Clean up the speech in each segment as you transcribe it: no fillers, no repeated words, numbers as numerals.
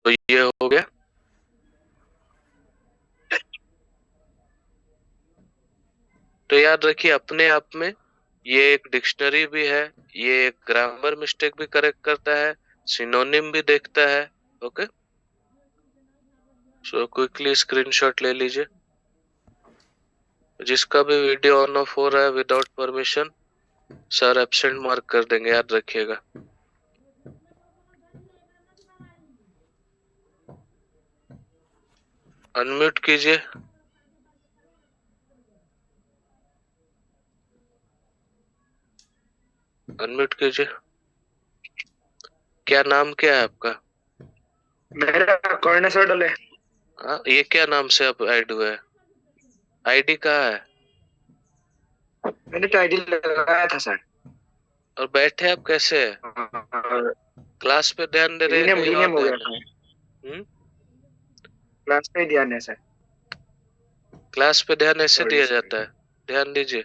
तो ये हो गया। तो याद रखिए अपने आप में ये एक डिक्शनरी भी है, ये एक ग्रामर मिस्टेक भी करेक्ट करता है, सिनोनिम भी देखता है। ओके, सो क्विकली स्क्रीनशॉट ले लीजिए। जिसका भी वीडियो ऑन ऑफ हो रहा है without permission, sir absent mark कर देंगे, याद रखिएगा। अनम्यूट कीजिए। अनम्यूट कीजिए। क्या नाम क्या है आपका? मेरा कॉर्नर है। हाँ, ये क्या नाम से आप ऐड हुए हैं? आईडी कहाँ है? मैंने तो आईडी लगाया था सर। और बैठे आप कैसे है? क्लास पे ध्यान दे रहे हैं रीनेम कहीं और रीनेम हो गया ध्यान था। है? क्लास पे ही ध्यान है सर। क्लास पे ध्यान ऐसे सॉरी दिया सॉरी। जाता है? ध्यान दीजिए।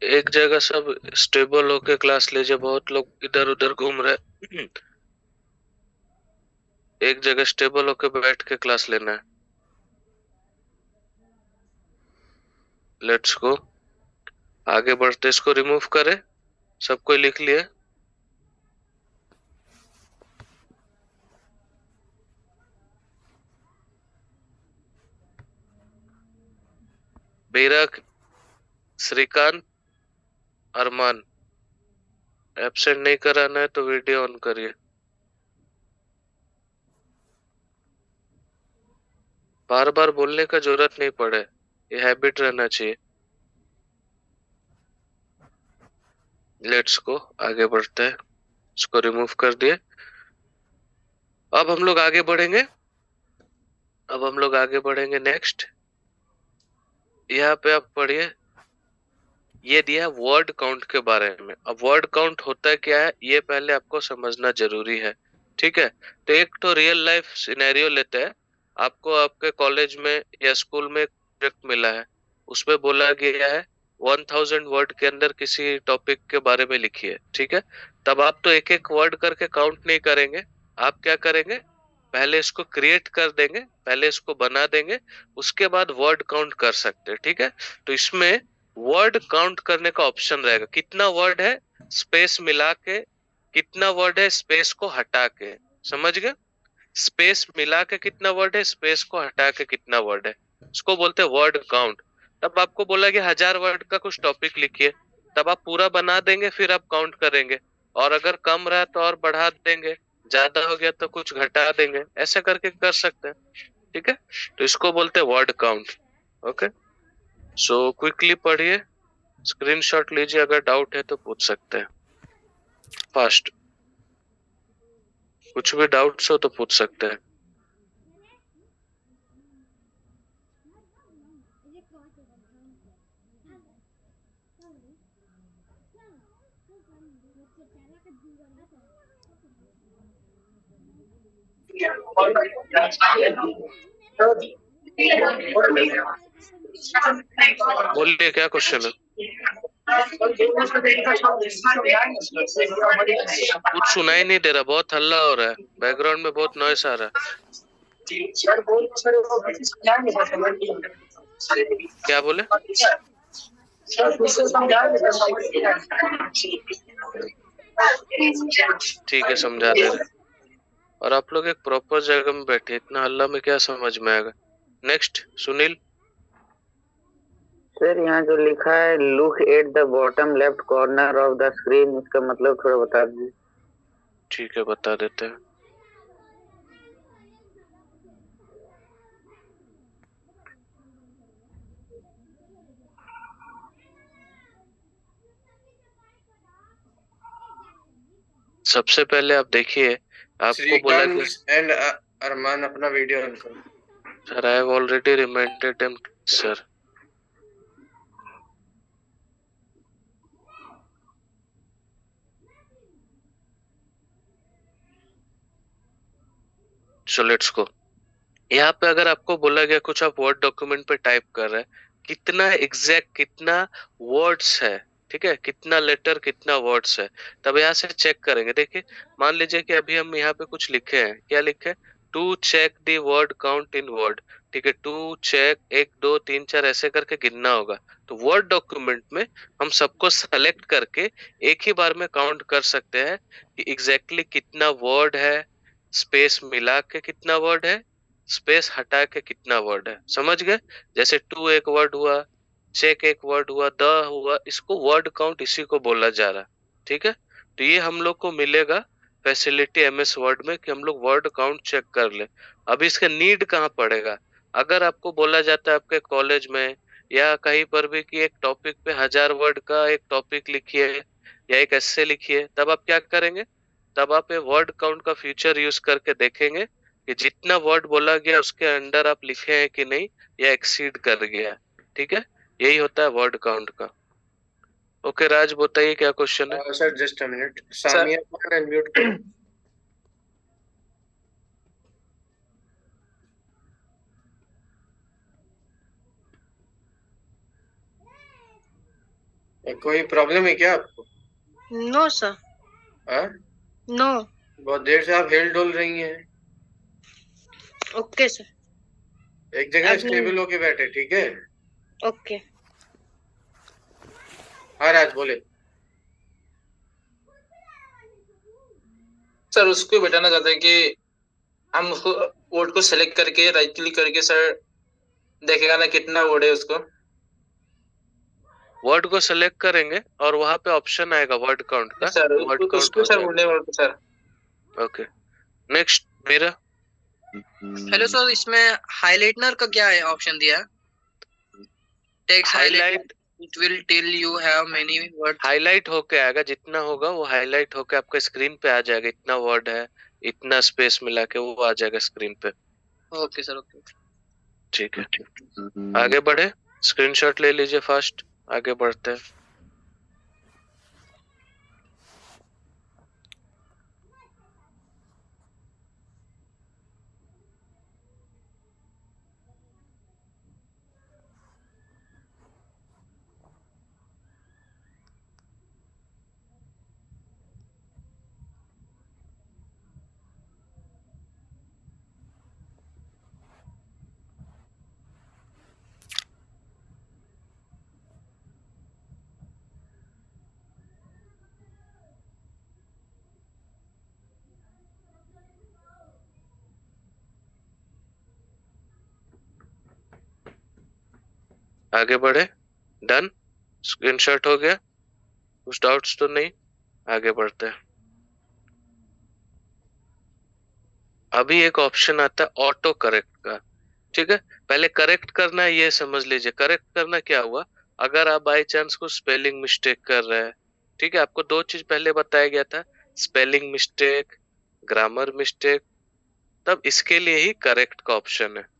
एक जगह सब स्टेबल होके क्लास लीजिए, बहुत लोग इधर उधर घूम रहे। एक जगह स्टेबल होके बैठ के क्लास लेना है। लेट्स गो, आगे बढ़ते। इसको रिमूव करें। सब कोई लिख लिए? बीरक, श्रीकांत, अरमान। एब्सेंट नहीं कराना है तो वीडियो ऑन करिए। बार बार बोलने का जरूरत नहीं पड़े, ये हैबिट रहना चाहिए। लेट्स गो, आगे बढ़ते हैं। इसको रिमूव कर दिए। अब हम लोग आगे बढ़ेंगे। अब हम लोग आगे बढ़ेंगे नेक्स्ट। यहाँ पे आप पढ़िए, ये दिया है वर्ड काउंट के बारे में। अब वर्ड काउंट होता है क्या है, ये पहले आपको समझना जरूरी है। ठीक है, तो एक तो रियल लाइफ सिनेरियो लेते हैं। आपको आपके कॉलेज में या स्कूल में प्रोजेक्ट मिला है, उसमें बोला गया है 1000 वर्ड के अंदर किसी टॉपिक के बारे में लिखिए। ठीक है, तब आप तो एक एक वर्ड करके काउंट नहीं करेंगे। आप क्या करेंगे, पहले इसको क्रिएट कर देंगे, पहले इसको बना देंगे, उसके बाद वर्ड काउंट कर सकते हैं। ठीक है, तो इसमें वर्ड काउंट करने का ऑप्शन रहेगा, कितना वर्ड है स्पेस मिला के, कितना वर्ड है स्पेस को हटा के। समझ गए? स्पेस मिला के कितना वर्ड है, स्पेस को हटा के कितना वर्ड है, इसको बोलते हैं वर्ड काउंट। तब आपको बोला कि 1000 वर्ड का कुछ टॉपिक लिखिए, तब आप पूरा बना देंगे, फिर आप काउंट करेंगे। और अगर कम रहा तो और बढ़ा देंगे, ज्यादा हो गया तो कुछ घटा देंगे, ऐसे करके कर सकते हैं। ठीक है, तो इसको बोलते हैं word count. Okay, so quickly पढ़िए, स्क्रीनशॉट लीजिए, अगर डाउट है तो पूछ सकते हैं। फास्ट, कुछ भी डाउट्स हो तो पूछ सकते हैं। बोलिए, क्या क्वेश्चन है? कुछ सुनाई नहीं दे रहा, बहुत हल्ला हो रहा है, बैकग्राउंड में बहुत नॉइस आ रहा है। क्या बोले? ठीक है, समझा दे रहे। और आप लोग एक प्रॉपर जगह में बैठे, इतना हल्ला में क्या समझ में आएगा। नेक्स्ट, सुनील। सर यहाँ जो लिखा है look at the bottom left corner of the screen, इसका मतलब थोड़ा बता दीजिए। ठीक है, बता देते हैं। सबसे पहले आप देखिए, आपको बोला कि एंड अरमान अपना वीडियो ऑन करो। Sir I have already reminded him sir. So let's go. यहाँ पे अगर आपको बोला गया कुछ आप वर्ड डॉक्यूमेंट पे टाइप कर रहे हैं, कितना एग्जैक्ट कितना वर्ड्स है, ठीक है, कितना लेटर कितना वर्ड्स है, तब यहाँ से चेक करेंगे। देखिए मान लीजिए कि अभी हम यहाँ पे कुछ लिखे हैं, क्या लिखे, to check the word count in word, ठीक है, टू चेक 1 2 3 4 ऐसे करके गिनना होगा। तो वर्ड डॉक्यूमेंट में हम सबको सेलेक्ट करके एक ही बार में काउंट कर सकते हैं कि एग्जैक्टली कितना वर्ड है, स्पेस मिला के कितना वर्ड है, स्पेस हटा के कितना वर्ड है, समझ गए। जैसे टू एक वर्ड हुआ, चेक एक वर्ड हुआ, द हुआ, इसको वर्ड काउंट इसी को बोला जा रहा है, ठीक है। तो ये हम लोग को मिलेगा फैसिलिटी एमएस वर्ड में कि हम लोग वर्ड काउंट चेक कर ले। अब इसका नीड कहाँ पड़ेगा, अगर आपको बोला जाता है आपके कॉलेज में या कहीं पर भी कि एक टॉपिक पे 1000 वर्ड का एक टॉपिक लिखिए या एक एस्से लिखिए, तब आप क्या करेंगे, तब आप ये वर्ड काउंट का फीचर यूज करके देखेंगे कि जितना वर्ड बोला गया उसके अंडर आप लिखे हैं कि नहीं या एक्सीड कर गया, ठीक है। यही होता है वर्ड काउंट का। ओके राज बताइए क्या क्वेश्चन है। Sir just a minute, Samiya को अनम्यूट करो। कोई प्रॉब्लम है क्या आपको? नो सर, हाँ? नो। बहुत देर से आप हिल डुल रही हैं। Okay sir. एक जगह अब स्टेबल होके बैठे, ठीक है। ओके। हाँ राज बोले। सर उसको बताना चाहते हैं कि हम उसको वर्ड को सेलेक्ट करके राइट क्लिक करके सर देखेगा ना कितना वर्ड है उसको। वर्ड को सेलेक्ट करेंगे और वहां पे ऑप्शन आएगा वर्ड काउंट का, सर वर्ड उसको काउंट हो सर जाएगा। बोलने वाला सर। ओके नेक्स्ट मेरा। हेलो सर, इसमें हाइलाइटनर का क्या है ऑप्शन दिया है? Text highlight, it will tell you have many word. Highlight होके आएगा, जितना होगा वो हाईलाइट होके आपका स्क्रीन पे आ जाएगा, इतना वर्ड है इतना स्पेस मिला के वो आ जाएगा स्क्रीन पे। Okay sir, okay. ठीक है आगे बढ़े, स्क्रीनशॉट ले लीजिए फास्ट, आगे बढ़ते हैं। आगे बढ़े, डन, स्क्रीनशॉट हो गया, कुछ डाउट्स तो नहीं, आगे बढ़ते हैं। अभी एक ऑप्शन आता है ऑटो करेक्ट का, ठीक है। पहले करेक्ट करना है ये समझ लीजिए, करेक्ट करना क्या हुआ, अगर आप बाई चांस को स्पेलिंग मिस्टेक कर रहे हैं, ठीक है, आपको दो चीज पहले बताया गया था, स्पेलिंग मिस्टेक, ग्रामर मिस्टेक, तब इसके लिए ही करेक्ट का ऑप्शन है।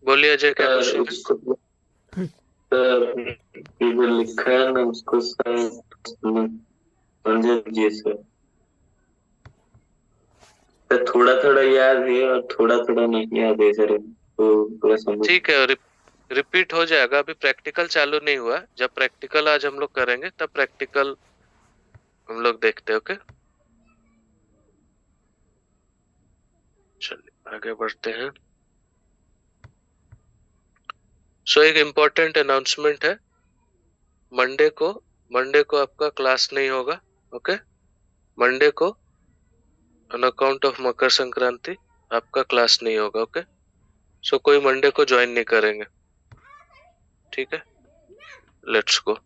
बोलिए अजय क्या क्वेश्चन है। उसको जो लिखा है ना उसको समझ लीजिए सर। थोड़ा थोड़ा याद है और थोड़ा थोड़ा नहीं याद है सर, तो पूरा समझ। ठीक है रिपीट हो जाएगा, अभी प्रैक्टिकल चालू नहीं हुआ, जब प्रैक्टिकल आज हम लोग करेंगे तब प्रैक्टिकल हम लोग देखते हैं। ओके चलिए आगे बढ़ते हैं। सो एक इम्पोर्टेंट अनाउंसमेंट है, मंडे को मंडे को आपका क्लास नहीं होगा, ओके। मंडे को on account of Makar Sankranti आपका क्लास नहीं होगा, ओके। सो कोई मंडे को ज्वाइन नहीं करेंगे, ठीक है। Let's go.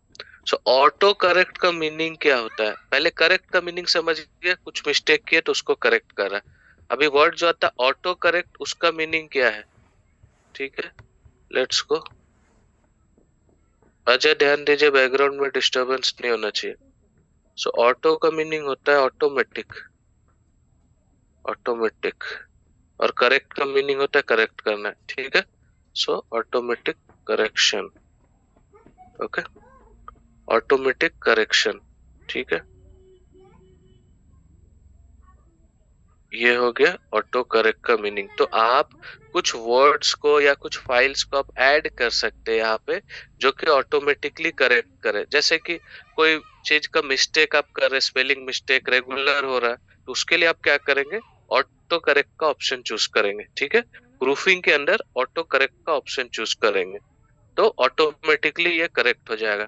So auto correct का मीनिंग क्या होता है? पहले करेक्ट का मीनिंग समझिए, कुछ मिस्टेक किए तो उसको करेक्ट कर रहा है। अभी वर्ड जो आता है ऑटो करेक्ट, उसका मीनिंग क्या है, ठीक है। Let's go. अजय ध्यान दीजिए, बैकग्राउंड में डिस्टरबेंस नहीं होना चाहिए। सो ऑटो का मीनिंग होता है ऑटोमेटिक, ऑटोमेटिक। और करेक्ट का मीनिंग होता है करेक्ट करना, ठीक है। सो automatic correction, okay. Automatic correction, ठीक है। ये हो गया ऑटो करेक्ट का मीनिंग। तो आप कुछ वर्ड्स को या कुछ फाइल्स को आप ऐड कर सकते हैं यहाँ पे, जो कि ऑटोमेटिकली करेक्ट करे। जैसे कि कोई चीज का मिस्टेक आप कर रहे, स्पेलिंग मिस्टेक रेगुलर हो रहा है, तो उसके लिए आप क्या करेंगे, ऑटो करेक्ट का ऑप्शन चूज करेंगे, ठीक है। प्रूफिंग के अंदर ऑटो करेक्ट का ऑप्शन चूज करेंगे तो ऑटोमेटिकली ये करेक्ट हो जाएगा।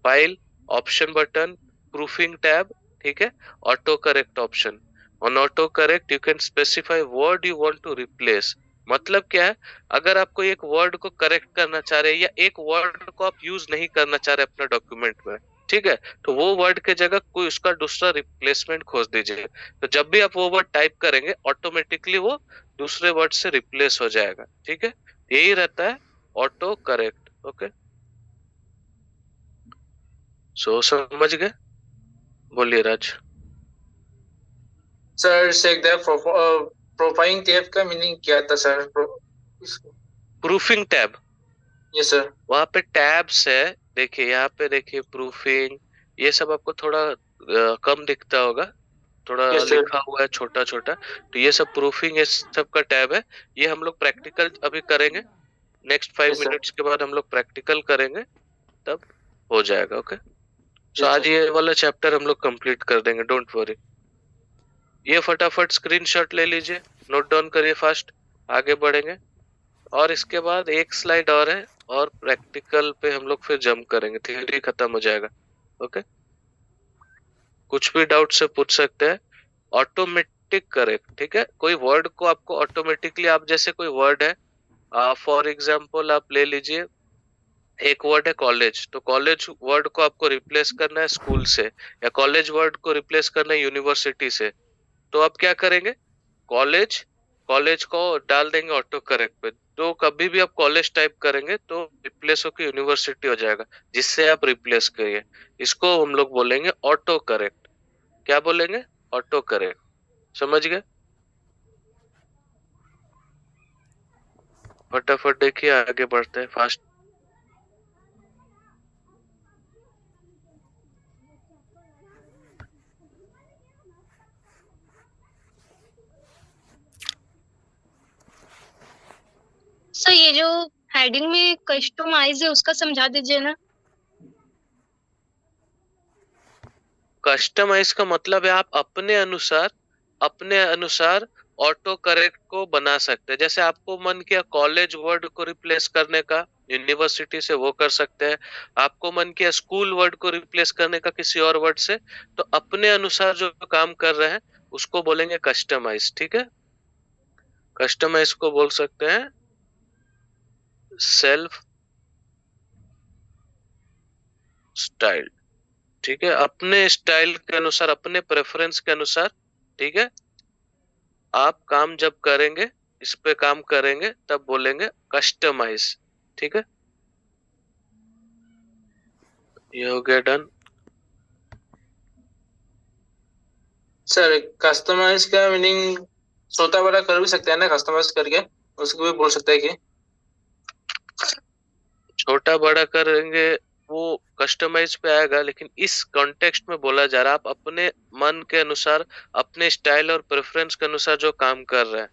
File, option button, proofing tab, ठीक है, auto correct option. On auto correct you can specify word you want to replace. मतलब क्या है, अगर आप कोई एक वर्ड को करेक्ट करना चाह रहे हैं या एक वर्ड को आप यूज नहीं करना चाह रहे अपने डॉक्यूमेंट में, ठीक है, तो वो वर्ड के जगह कोई उसका दूसरा रिप्लेसमेंट खोज दीजिए। तो जब भी आप वो वर्ड टाइप करेंगे ऑटोमेटिकली वो दूसरे वर्ड से रिप्लेस हो जाएगा, ठीक है। यही रहता है ऑटो करेक्ट, ओके। सो समझ गए? बोलिए Raj. Sir check the profiling tab का मीनिंग क्या था sir? Proofing tab, yes sir. वहां पे टैब्स है, देखिए यहाँ पे देखिए प्रूफिंग, ये सब आपको थोड़ा कम दिखता होगा, थोड़ा Yes, sir. लिखा हुआ है छोटा छोटा, तो ये सब प्रूफिंग ये सब का टैब है। ये हम लोग प्रैक्टिकल अभी करेंगे, नेक्स्ट 5 Yes, sir. मिनट्स के बाद हम लोग प्रैक्टिकल करेंगे, तब हो जाएगा, ओके। सो Yes, आज sir. ये वाला चैप्टर हम लोग कंप्लीट कर देंगे, डोंट वरी। ये फटाफट स्क्रीनशॉट ले लीजिए, नोट डाउन करिए फास्ट, आगे बढ़ेंगे। और इसके बाद एक स्लाइड और है, और प्रैक्टिकल पे हम लोग फिर जंप करेंगे, थ्योरी खत्म हो जाएगा, ओके। कुछ भी डाउट से पूछ सकते हैं। ऑटोमेटिक करेक्ट, ठीक है। कोई वर्ड को आपको ऑटोमेटिकली, आप जैसे कोई वर्ड है, फॉर एग्जाम्पल आप ले लीजिए, एक वर्ड है कॉलेज, तो कॉलेज वर्ड को आपको रिप्लेस करना है स्कूल से, या कॉलेज वर्ड को रिप्लेस करना है यूनिवर्सिटी से, तो आप क्या करेंगे, कॉलेज, कॉलेज को डाल देंगे ऑटो करेक्ट पे। तो कभी भी आप कॉलेज टाइप करेंगे तो रिप्लेस होकर यूनिवर्सिटी हो जाएगा, जिससे आप रिप्लेस करिए। इसको हम लोग बोलेंगे ऑटो करेक्ट। क्या बोलेंगे? Auto correct. समझ गए? फटाफट देखिए, आगे बढ़ते हैं फास्ट। सर ये जो हेडिंग में कस्टमाइज है उसका समझा दीजिए ना। कस्टमाइज का मतलब है आप अपने अनुसार ऑटो करेक्ट को बना सकते हैं। जैसे आपको मन किया कॉलेज वर्ड को रिप्लेस करने का यूनिवर्सिटी से, वो कर सकते हैं। आपको मन किया स्कूल वर्ड को रिप्लेस करने का किसी और वर्ड से, तो अपने अनुसार जो काम कर रहे हैं उसको बोलेंगे कस्टमाइज, ठीक है। कस्टमाइज को बोल सकते हैं सेल्फ स्टाइल, ठीक है। अपने स्टाइल के अनुसार, अपने प्रेफरेंस के अनुसार, ठीक है। आप काम जब करेंगे, इस पे काम करेंगे, तब बोलेंगे कस्टमाइज, ठीक है। ये हो गया डन। सर कस्टमाइज का मीनिंग छोटा बड़ा कर भी सकते हैं ना, कस्टमाइज करके उसको भी बोल सकते हैं कि छोटा बड़ा करेंगे वो कस्टमाइज पे आएगा, लेकिन इस कॉन्टेक्स्ट में बोला जा रहा है आप अपने मन के अनुसार, अपने स्टाइल और प्रेफरेंस के अनुसार जो काम कर रहे हैं,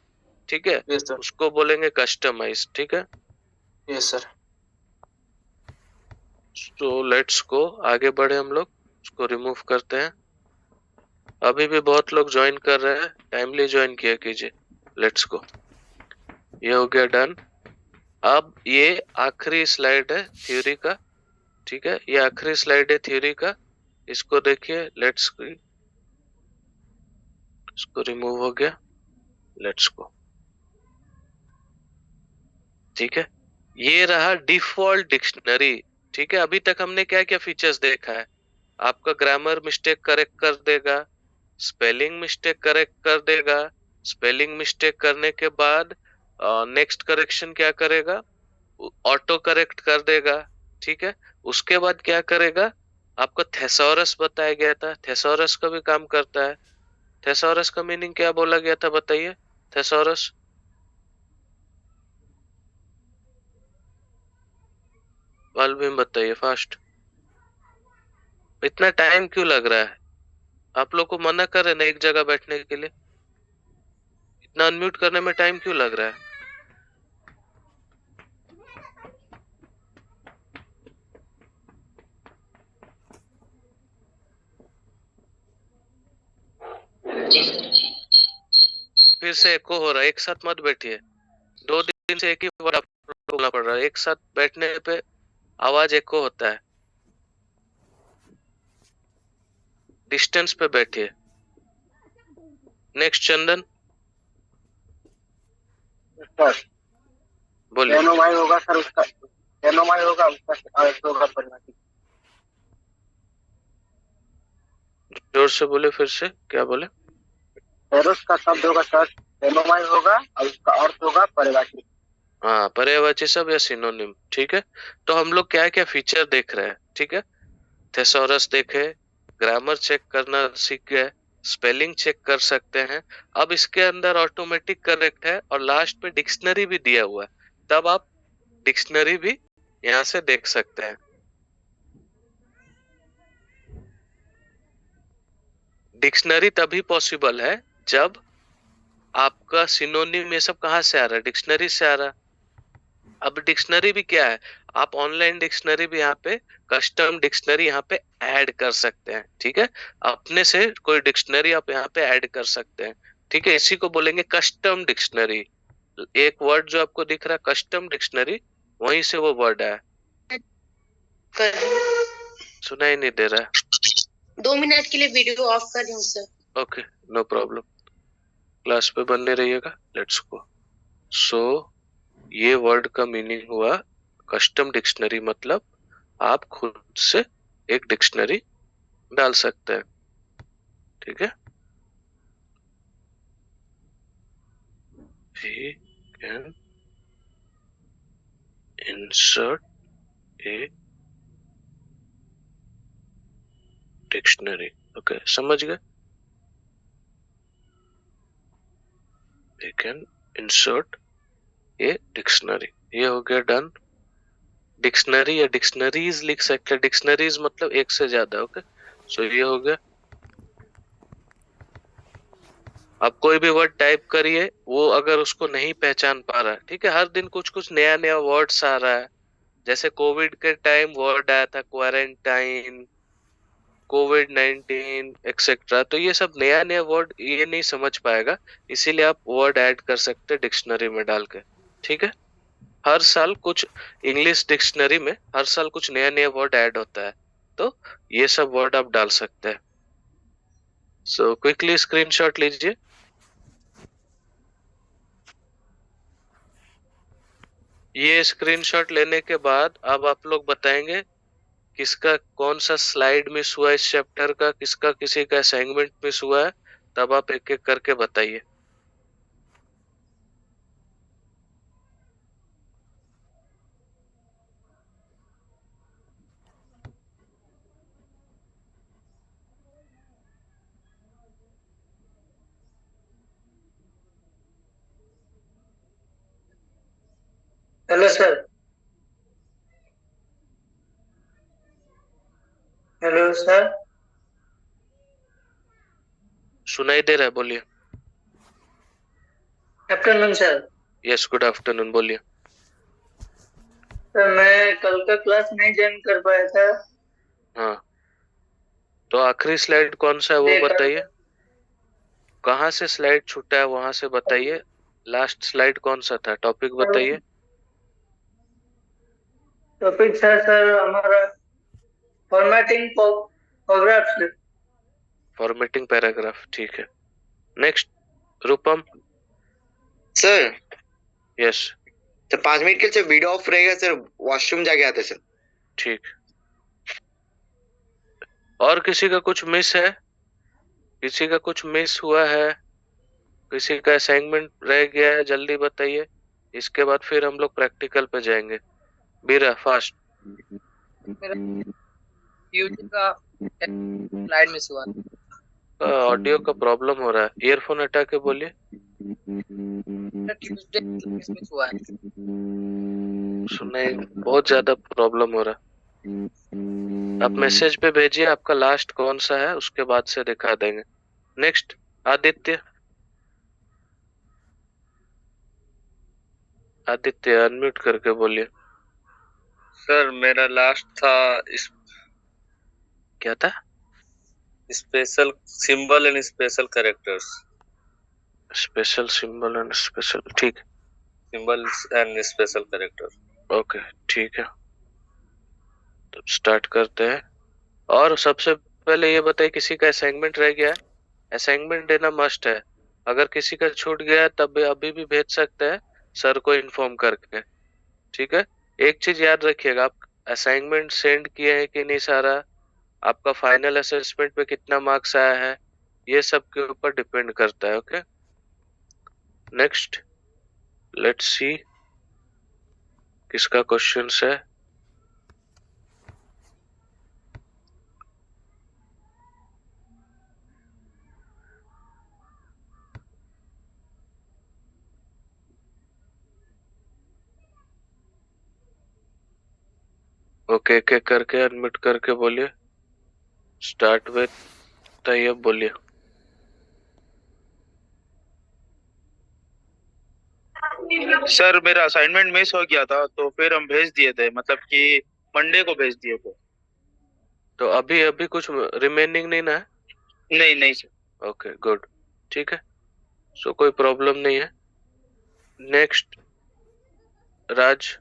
ठीक है, यस सर। उसको बोलेंगे कस्टमाइज, ठीक है। Yes sir. तो लेट्स गो, आगे बढ़े हम लोग, उसको रिमूव करते हैं। अभी भी बहुत लोग ज्वाइन कर रहे हैं, टाइमली ज्वाइन किया कीजिए। लेट्स गो, ये हो गया डन। अब ये आखिरी स्लाइड है थ्योरी का, ठीक है, ये आखिरी स्लाइड है थ्योरी का, इसको देखिए। लेट्स, इसको रिमूव हो गया, लेट्स गो। ठीक है, ये रहा डिफॉल्ट डिक्शनरी। ठीक है, अभी तक हमने क्या क्या फीचर्स देखा है? आपका ग्रामर मिस्टेक करेक्ट कर देगा, स्पेलिंग मिस्टेक करेक्ट कर देगा, स्पेलिंग मिस्टेक करने के बाद नेक्स्ट करेक्शन क्या करेगा? ऑटो करेक्ट कर देगा। ठीक है, उसके बाद क्या करेगा? आपको थेसॉरस बताया गया था, थेसॉरस का भी काम करता है। थेसॉरस का मीनिंग क्या बोला गया था, बताइए? थेसॉरस वाल्मीन बताइए फास्ट। इतना टाइम क्यों लग रहा है? आप लोग को मना कर रहे ना एक जगह बैठने के लिए, इतना अनम्यूट करने में टाइम क्यों लग रहा है? फिर से एको हो रहा है, एक साथ मत बैठिए। 2 दिन से एक ही वर्ड आप लोग को बोलना पड़ रहा है, एक साथ बैठने पे आवाज एको होता है। डिस्टेंस पे बैठिए। नेक्स्ट चंदन सर बोलिए। एनोमाई होगा सर, उसका एनोमाई होगा, उसका अर्थ होगा परिभाषित। जोर से बोले, फिर से क्या बोले? एरोस का शब्द होगा सर, एनोमाई होगा और उसका अर्थ होगा परिभाषित। हाँ, पर्यायवाची सब या सिनोनिम। ठीक है, तो हम लोग क्या क्या फीचर देख रहे हैं? ठीक है, थेसॉरस देखे, ग्रामर चेक करना सीख गए, स्पेलिंग चेक कर सकते हैं। अब इसके अंदर ऑटोमेटिक करेक्ट है और लास्ट पे डिक्शनरी भी दिया हुआ है, तब आप डिक्शनरी भी यहाँ से देख सकते हैं। डिक्शनरी तभी पॉसिबल है जब आपका सिनोनिम ये सब कहाँ से आ रहा है? डिक्शनरी से आ रहा है। अब डिक्शनरी भी क्या है? आप ऑनलाइन डिक्शनरी भी यहाँ पे, कस्टम डिक्शनरी यहाँ पे ऐड कर सकते हैं। ठीक है, अपने से कोई डिक्शनरी आप यहाँ पे ऐड कर सकते हैं। ठीक है, इसी को बोलेंगे कस्टम डिक्शनरी। एक वर्ड जो आपको दिख रहा है कस्टम डिक्शनरी, वहीं से वो वर्ड है। सुनाई नहीं दे रहा है? 2 मिनट के लिए वीडियो ऑफ कर रही हूँ sir. Okay, no problem, class पे बने रहिएगा। Let's go. सो ये वर्ड का मीनिंग हुआ कस्टम डिक्शनरी, मतलब आप खुद से एक डिक्शनरी डाल सकते हैं। ठीक है, we can insert a dictionary। Okay, समझ गए? we can insert a dictionary, ये हो गया डन। डिक्शनरी या डिक्शनरीज लिख सकते हैं, डिक्शनरीज मतलब एक से ज्यादा। ओके, सो ये हो गया। आप कोई भी वर्ड टाइप करिए, वो अगर उसको नहीं पहचान पा रहा है, ठीक है, हर दिन कुछ कुछ नया नया वर्ड्स आ रहा है। जैसे कोविड के टाइम वर्ड आया था क्वारंटाइन, कोविड-19 एक्सेट्रा, तो ये सब नया नया वर्ड ये नहीं समझ पाएगा, इसीलिए आप वर्ड ऐड कर सकते हैं डिक्शनरी में डाल के। ठीक है, हर साल कुछ इंग्लिश डिक्शनरी में हर साल कुछ नया नया वर्ड ऐड होता है, तो ये सब वर्ड आप डाल सकते हैं। सो क्विकली स्क्रीनशॉट लीजिए। ये स्क्रीनशॉट लेने के बाद अब आप लोग बताएंगे किसका कौन सा स्लाइड मिस हुआ इस चैप्टर का, किसका किसी का असाइनमेंट मिस हुआ है, तब आप एक एक करके बताइए। Hello sir. Hello sir. सुनाई दे रहा है? बोलिए। Afternoon sir. Yes, good afternoon, बोलिए। सर मैं कल का क्लास नहीं ज्वाइन कर पाया था। हाँ, तो आखिरी स्लाइड कौन सा है वो बताइए। कहाँ से स्लाइड छूटा है वहां से बताइए। लास्ट स्लाइड कौन सा था, टॉपिक बताइए। टॉपिक था सर हमारा फॉर्मेटिंग पैराग्राफ। फॉर्मेटिंग पैराग्राफ, ठीक है। नेक्स्ट रूपम। सर यस, तो 5 मिनट के लिए वीडियो ऑफ रहेगा सर, वॉशरूम जाके आते सर। ठीक। और किसी का कुछ मिस है? किसी का कुछ मिस हुआ है? किसी का असाइनमेंट रह गया है? जल्दी बताइए, इसके बाद फिर हम लोग प्रैक्टिकल पे जाएंगे। बीरा फास्ट। फ्यूचर का स्लाइड मिस हुआ। ऑडियो का प्रॉब्लम हो रहा है, ईयरफोन हटा के बोलिए। ट्यूसडे मिस हुआ है। सुनाई बहुत ज्यादा प्रॉब्लम हो रहा है। आप मैसेज पे भेजिए आपका लास्ट कौन सा है, उसके बाद से दिखा देंगे। नेक्स्ट आदित्य। आदित्य अनम्यूट करके बोलिए। सर मेरा लास्ट था क्या था? Special symbol and special characters. Special symbol and special, ठीक। Symbol and special character. Okay, ठीक है, तो स्टार्ट करते हैं। और सबसे पहले ये बताइए, किसी का असाइनमेंट रह गया है? असाइनमेंट देना मस्ट है। अगर किसी का छूट गया है तब अभी भी भेज सकते हैं सर को इन्फॉर्म करके, ठीक है। एक चीज याद रखिएगा, आप असाइनमेंट सेंड किए हैं कि नहीं सारा, आपका फाइनल असेसमेंट पे कितना मार्क्स आया है, ये सब के ऊपर डिपेंड करता है। ओके, नेक्स्ट लेट्स सी किसका क्वेश्चन है। ओके, एक एक करके अनम्यूट करके बोलिए। स्टार्ट विद तैयब, बोलिए। सर मेरा असाइनमेंट मिस हो गया था, तो फिर हम भेज दिए थे, मतलब कि मंडे को भेज दिए थे। तो अभी अभी कुछ रिमेनिंग नहीं ना है? नहीं नहीं सर। ओके गुड, ठीक है, सो कोई प्रॉब्लम नहीं है। नेक्स्ट राज।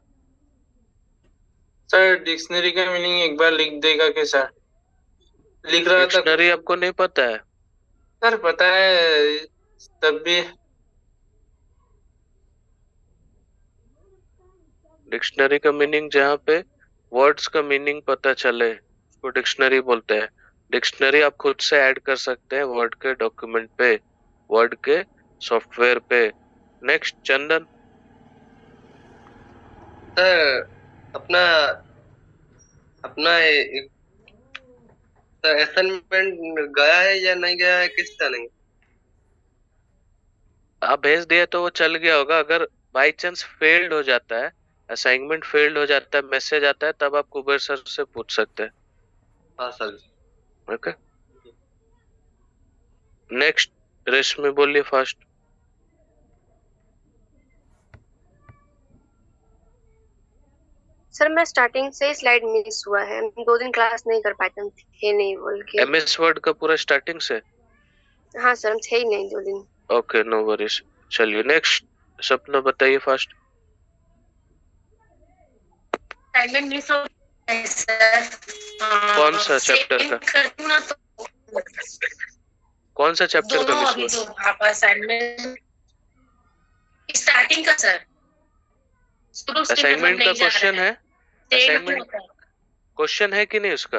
सर डिक्शनरी का मीनिंग एक बार लिख देगा क्या सर? लिख रहा था। डिक्शनरी आपको नहीं पता है? सर पता है, तब भी डिक्शनरी का मीनिंग, जहाँ पे वर्ड्स का मीनिंग पता चले उसको डिक्शनरी बोलते हैं। डिक्शनरी आप खुद से ऐड कर सकते हैं वर्ड के डॉक्यूमेंट पे, वर्ड के सॉफ्टवेयर पे। नेक्स्ट चंदन। सर अपना अपना असाइनमेंट गया है या नहीं गया है, किस जानेंगे? आप भेज दिए तो वो चल गया होगा। अगर बाई चांस फेल्ड हो जाता है, असाइनमेंट फेल्ड हो जाता है, मैसेज आता है, तब आप कुबेर सर से पूछ सकते हैं। हाँ सर। ओके, नेक्स्ट रेशमी बोलिए फास्ट। सर मैं स्टार्टिंग से स्लाइड मिस हुआ है, 2 दिन क्लास नहीं कर पाए थे नहीं बोल के। एमएस वर्ड का पूरा स्टार्टिंग से? हाँ सर, हम थे ही नहीं 2 दिन। ओके नो वरीज, चलिए नेक्स्ट सपना बताइए फास्ट। असाइनमेंट मिस हो गया सर। कौन सा चैप्टर का? कौन सा चैप्टर का मिस हुआ? आप असाइनमेंट स्टार्टिंग का सर, असाइनमेंट का क्वेश्चन है? असाइनमेंट क्वेश्चन है कि नहीं उसका?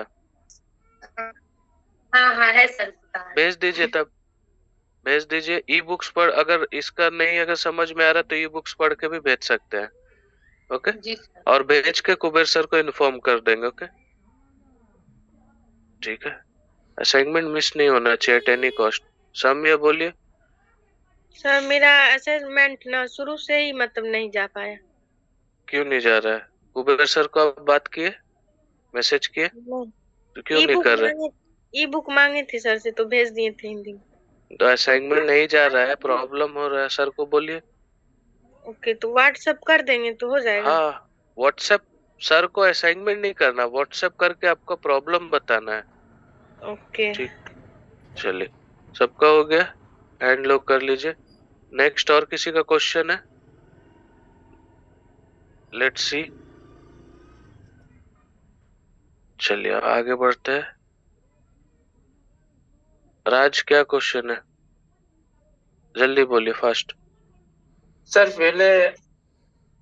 हाँ है सर। भेज दीजिए, तब भेज दीजिए। ई बुक्स पढ़, अगर इसका नहीं अगर समझ में आ रहा तो ई बुक्स पढ़ के भी भेज सकते हैं। ओके, और भेज के कुबेर सर को इन्फॉर्म कर देंगे। ओके ठीक है, असाइनमेंट मिस नहीं होना चाहिए एट एनी कॉस्ट। साम्या बोलिए। सर मेरा असेसमेंट ना शुरू से ही मतलब नहीं जा पाया। क्यों नहीं जा रहा है? कुबेर सर को आप बात किए, मैसेज किए, तो क्यों नहीं कर रहे? ई बुक मांगे थे सर से, तो भेज दिए थे हिंदी। तो असाइनमेंट नहीं जा रहा है, प्रॉब्लम हो रहा है, सर को बोलिए। ओके, तो व्हाट्सएप कर देंगे तो हो जाएगा। हाँ व्हाट्सएप, सर को असाइनमेंट नहीं करना, व्हाट्सएप करके आपका प्रॉब्लम बताना है। ओके ठीक, चलिए सबका हो गया, हैंड लॉक कर लीजिए। नेक्स्ट और किसी का क्वेश्चन है? Let's see. चलिए आगे बढ़ते हैं। राज क्या क्वेश्चन है, जल्दी बोलिए फास्ट। सर पहले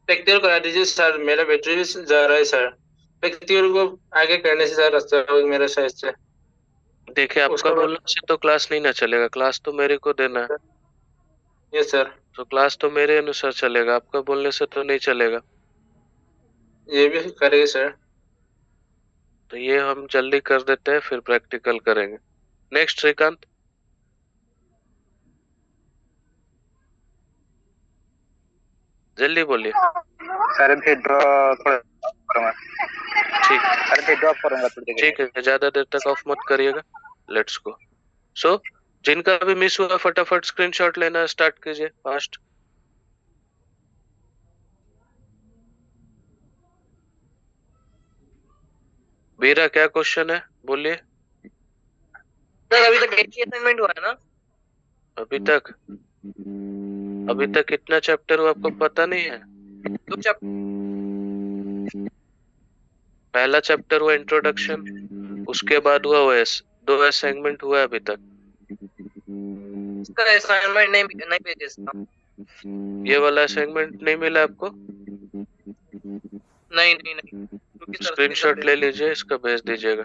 प्रैक्टिकल करा दीजिए सर, मेरा बैटरी भी जा रहा है सर। प्रैक्टिकल को आगे करने से सर रास्ता मेरा साइड से। देखिए आपका उसके बाद बोलने से तो क्लास नहीं ना चलेगा, क्लास तो मेरे को देना है, यस सर, तो क्लास तो मेरे अनुसार चलेगा, आपका बोलने से तो नहीं चलेगा। ये भी करेंगे सर। तो ये हम जल्दी कर देते हैं, फिर प्रैक्टिकल करेंगे। नेक्स्ट श्रीकांत। जल्दी बोलिए। सर विड्रॉ करूंगा। ठीक सर विड्रॉ करूंगा थोड़ी देर ठीक है, ज्यादा देर तक ऑफ मत करिएगा। Let's go. सो जिनका भी मिस हुआ फटाफट स्क्रीनशॉट लेना स्टार्ट कीजिए फास्ट। बीरा क्या क्वेश्चन है, बोलिए। सर अभी तक एक ही असाइनमेंट हुआ है ना? अभी तक कितना चैप्टर हुआ आपको पता नहीं है? दो चैप्टर। पहला चैप्टर हुआ इंट्रोडक्शन, उसके बाद हुआ ओएस, 2 असाइनमेंट हुआ अभी तक। इसका असाइनमेंट नहीं भेजे इसका। ये वाला असाइनमेंट नहीं मिला आपको? नहीं स्क्रीनशॉट ले लीजिए, इसका भेज दीजिएगा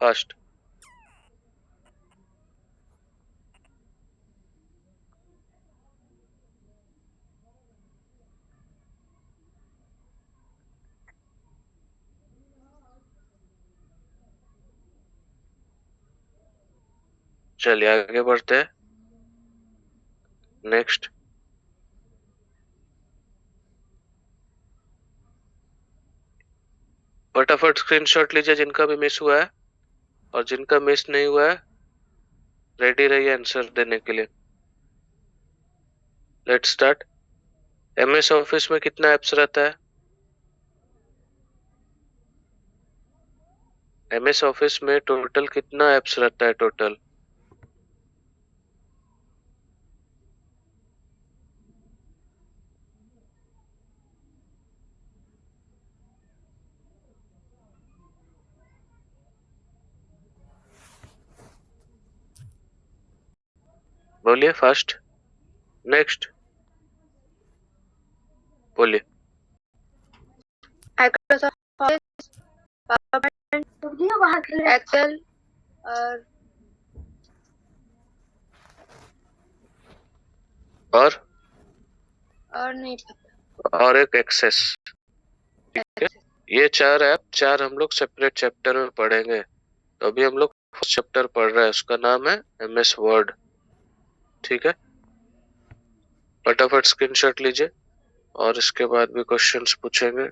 फास्ट। चलिए आगे बढ़ते हैं। नेक्स्ट फटाफट स्क्रीनशॉट लीजिए जिनका भी मिस हुआ है, और जिनका मिस नहीं हुआ है रेडी रहिए आंसर देने के लिए। Let's start. एमएस ऑफिस में कितना एप्स रहता है? एमएस ऑफिस में टोटल कितना एप्स रहता है टोटल? बोलिए फास्ट। नेक्स्ट बोलिए। एक्सेल और नहीं पता। और एक एक्सेस। ठीक है, ये 4 ऐप, 4 हम लोग सेपरेट चैप्टर में पढ़ेंगे। तो अभी हम लोग फर्स्ट चैप्टर पढ़ रहे हैं, उसका नाम है एमएस वर्ड। ठीक है, फटाफट स्क्रीनशॉट लीजिए और इसके बाद भी क्वेश्चंस पूछेंगे।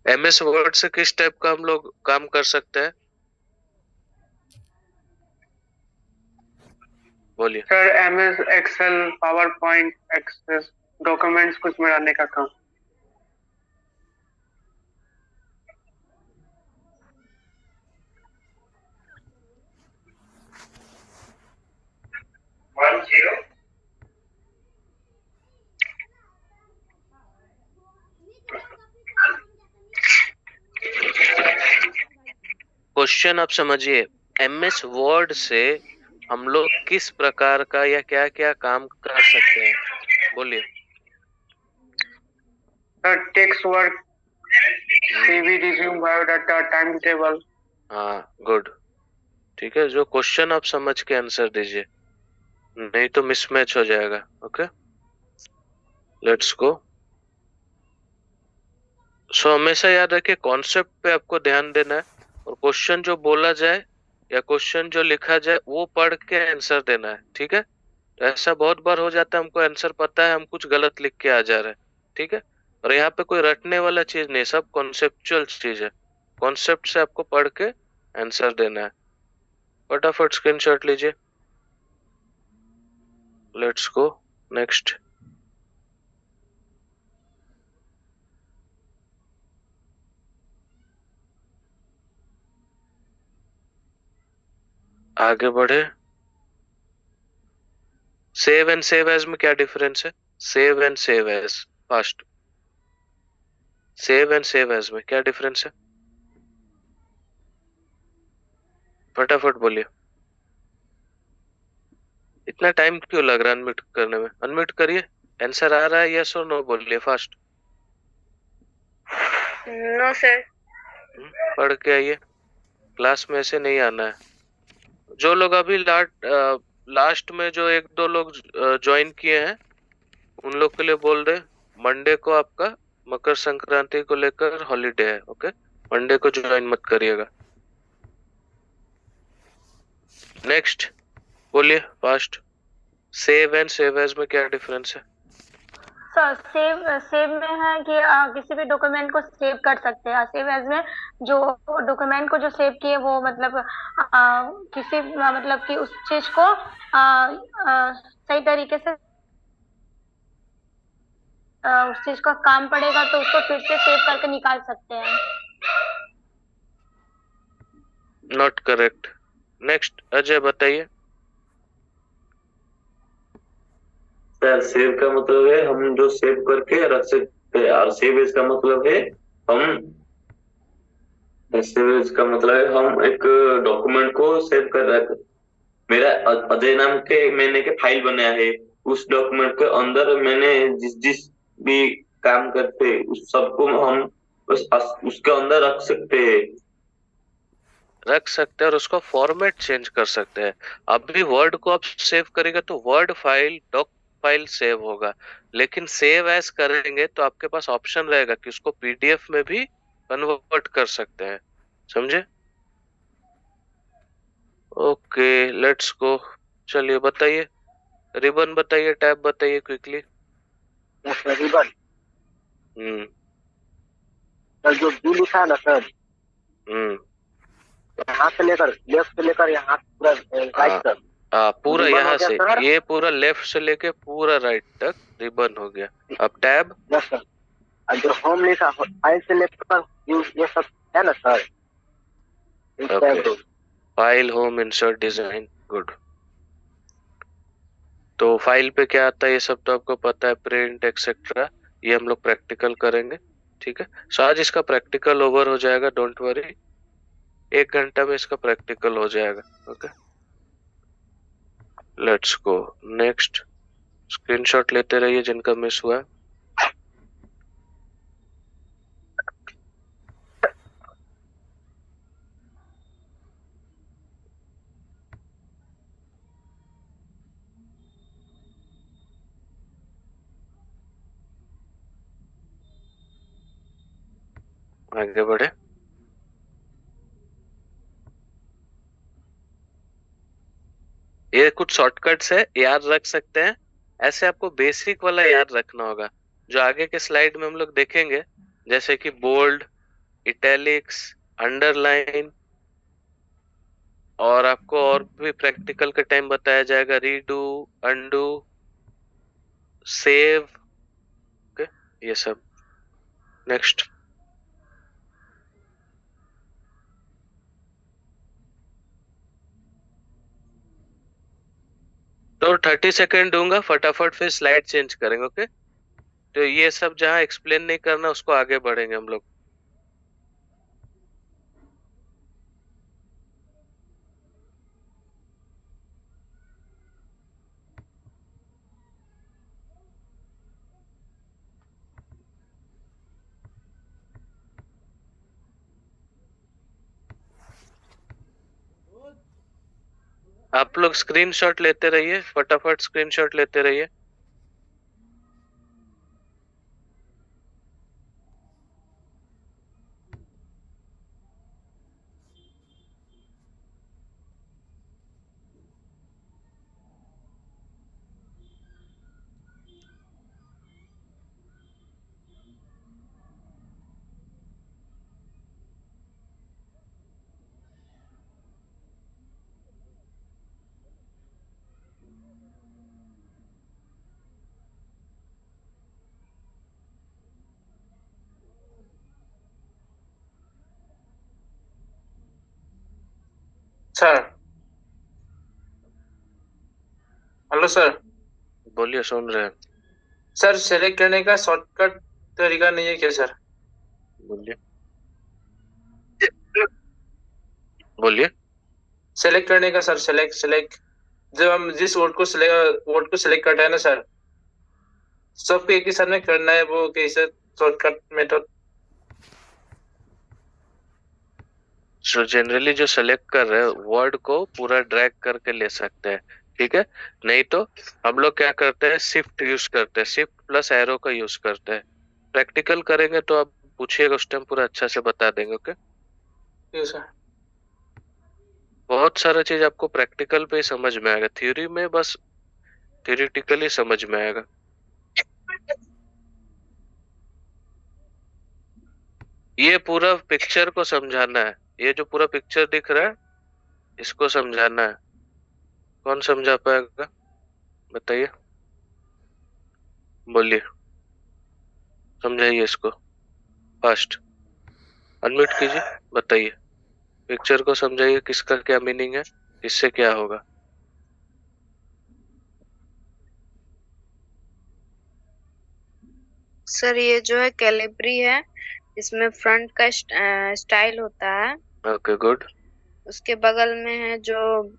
एमएस वर्ड से किस टाइप का हम लोग काम कर सकते हैं, बोलिए। Sir MS Excel PowerPoint Access documents कुछ मिलाने का काम। क्वेश्चन आप समझिए, एमएस वर्ड से हम लोग किस प्रकार का या क्या क्या काम कर सकते हैं, बोलिए। Sir text work, CV, resume, biodata, time table. हाँ गुड, ठीक है। जो क्वेश्चन आप समझ के आंसर दीजिए, नहीं तो मिसमैच हो जाएगा। Okay, let's go. सो हमेशा याद रखिए कॉन्सेप्ट पे आपको ध्यान देना है, और क्वेश्चन जो बोला जाए या क्वेश्चन जो लिखा जाए वो पढ़ के आंसर देना है। ठीक है, तो ऐसा बहुत बार हो जाता है हमको आंसर पता है, हम कुछ गलत लिख के आ जा रहे हैं। ठीक है, और यहाँ पे कोई रटने वाला चीज नहीं, सब कॉन्सेप्चुअल चीज है। कॉन्सेप्ट से आपको पढ़ के आंसर देना है। फटाफट स्क्रीनशॉट लीजिए। Let's go next. आगे बढ़े। सेव एंड सेव एज में क्या डिफरेंस है? Save and save as fast. Save and save as में क्या डिफरेंस है? फटाफट बोलिए। इतना टाइम क्यों लग रहा है अनम्यूट करने में? अनम्यूट करिए। आंसर आ रहा है यस और नो बोलिए फास्ट। No sir. पढ़ के आइए, क्लास में ऐसे नहीं आना है। जो लोग अभी लास्ट में जो एक दो लोग ज्वाइन किए हैं उन लोग के लिए बोल दे, मंडे को आपका मकर संक्रांति को लेकर हॉलीडे है। ओके, मंडे को ज्वाइन मत करिएगा। नेक्स्ट बोलिए fast. Save and save as में क्या डिफरेंस है? सर सेव में है कि किसी भी डॉक्यूमेंट को सेव कर सकते हैं। सेव एज में जो डॉक्यूमेंट को जो सेव किए वो मतलब किसी मतलब कि उस चीज को सही तरीके से उस चीज का काम पड़ेगा तो उसको फिर से सेव करके निकाल सकते हैं। Not correct. नेक्स्ट अजय बताइए। सर सेव का मतलब है हम जो सेव करके रख सकते हैं, और सेव एज का मतलब है सेव एज का मतलब है हम एक डॉक्यूमेंट को सेव कर रख। मेरा अजय नाम के मैंने के फाइल बनाया है, उस डॉक्यूमेंट के अंदर मैंने जिस भी काम करते उस सबको हम उसके अंदर रख सकते हैं और उसको फॉर्मेट चेंज कर सकते हैं। अभी वर्ड को आप सेव करेगा तो word file doc file save होगा, लेकिन सेव एज करेंगे तो आपके पास ऑप्शन रहेगा कि उसको पीडीएफ में भी कन्वर्ट कर सकते हैं। समझे? Okay let's go. चलिए बताइए, रिबन बताइए, टैब बताइए क्विकली। रिबन सर जो बी लिखा है ना सर, यहाँ से लेकर लेफ्ट से लेकर यहाँ पूरा राइट तक। पूरा यहाँ से ये पूरा लेफ्ट से लेके पूरा राइट तक रिबन हो गया। अब टैब सर, जो होम लिखा फाइल से लेकर ये सब है ना sir. File, home, insert, design. Good. तो फाइल पे क्या आता है ये सब तो आपको पता है, प्रिंट एक्सेट्रा। ये हम लोग प्रैक्टिकल करेंगे, ठीक है। सो आज इसका प्रैक्टिकल ओवर हो जाएगा, डोंट वरी। 1 घंटा में इसका प्रैक्टिकल हो जाएगा। Okay let's go next. Screenshot लेते रहिए जिनका मिस हुआ है। आगे बढ़े। ये कुछ शॉर्टकट्स है, याद रख सकते हैं। ऐसे आपको बेसिक वाला याद रखना होगा जो आगे के स्लाइड में हम लोग देखेंगे, जैसे कि बोल्ड, इटैलिक्स, अंडरलाइन, और आपको और भी प्रैक्टिकल के टाइम बताया जाएगा रीडू, अंडू, सेव। ओके ये सब। नेक्स्ट तो 30 सेकेंड दूंगा, फटाफट फिर स्लाइड चेंज करेंगे। ओके तो ये सब जहां एक्सप्लेन नहीं करना उसको आगे बढ़ेंगे हम लोग। आप लोग स्क्रीनशॉट लेते रहिए, फटाफट स्क्रीनशॉट लेते रहिए। Sir hello sir. बोलिए, सुन रहे हैं। सर सेलेक्ट करने का शॉर्टकट तरीका नहीं है क्या सर? बोलिए बोलिए। सेलेक्ट करने का सर, सेलेक्ट जब हम जिस वोट को सिलेक्ट करते हैं ना सर, सबको एक ही साथ में करना है, वो कैसे शॉर्टकट मेथड? सो जनरली जो सेलेक्ट कर रहे हैं वर्ड को पूरा ड्रैग करके ले सकते हैं, ठीक है। नहीं तो हम लोग क्या करते हैं, शिफ्ट यूज करते हैं, शिफ्ट प्लस एरो का यूज करते हैं। प्रैक्टिकल करेंगे तो आप पूछिएगा, उस टाइम पूरा अच्छा से बता देंगे। ओके सर, बहुत सारा चीज आपको प्रैक्टिकल पे ही समझ में आएगा, थ्योरी में बस थ्योरेटिकली समझ में आएगा। ये पूरा पिक्चर को समझाना है, ये जो पूरा पिक्चर दिख रहा है इसको समझाना है। कौन समझा पाएगा बताइए, बोलिए, समझाइए इसको फास्ट। अनम्यूट कीजिए, बताइए, पिक्चर को समझाइए, किसका क्या मीनिंग है, इससे क्या होगा। सर ये जो है कैलिब्री है, इसमें फ्रंट का स्टाइल होता है। Okay good. उसके बगल में है जो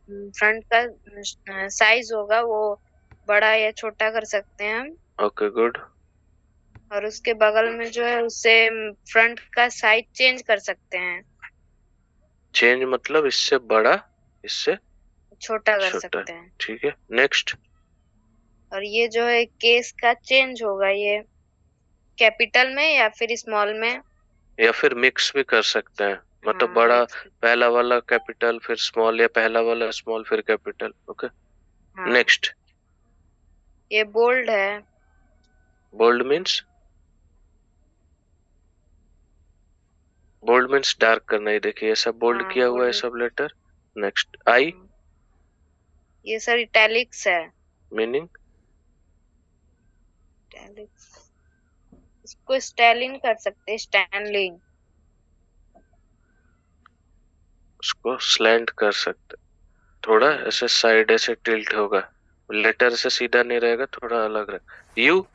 फ्रंट का साइज होगा, वो बड़ा या छोटा कर सकते हैं हम। Okay good. और उसके बगल में जो है उससे फ्रंट का साइज चेंज कर सकते हैं। चेंज मतलब इससे बड़ा, इससे छोटा कर सकते हैं। ठीक है, नेक्स्ट। और ये जो है केस का चेंज होगा, ये कैपिटल में या फिर स्मॉल में, या फिर मिक्स भी कर सकते हैं, मतलब बड़ा पहला वाला कैपिटल फिर स्मॉल, या पहला वाला स्मॉल फिर कैपिटल। Okay next. ये बोल्ड है। बोल्ड मीन्स डार्क करना ही, देखिए ऐसा बोल्ड किया हुआ है सब लेटर। Next I. ये सर इटैलिक्स है। मीनिंग इसको स्टाइलिंग कर सकते हैं, स्टैंडलिंग। उसको स्लैंट कर सकते, थोड़ा ऐसे साइड ऐसे टिल्ट होगा, लेटर से सीधा नहीं रहेगा, थोड़ा अलग रहेगा। यू,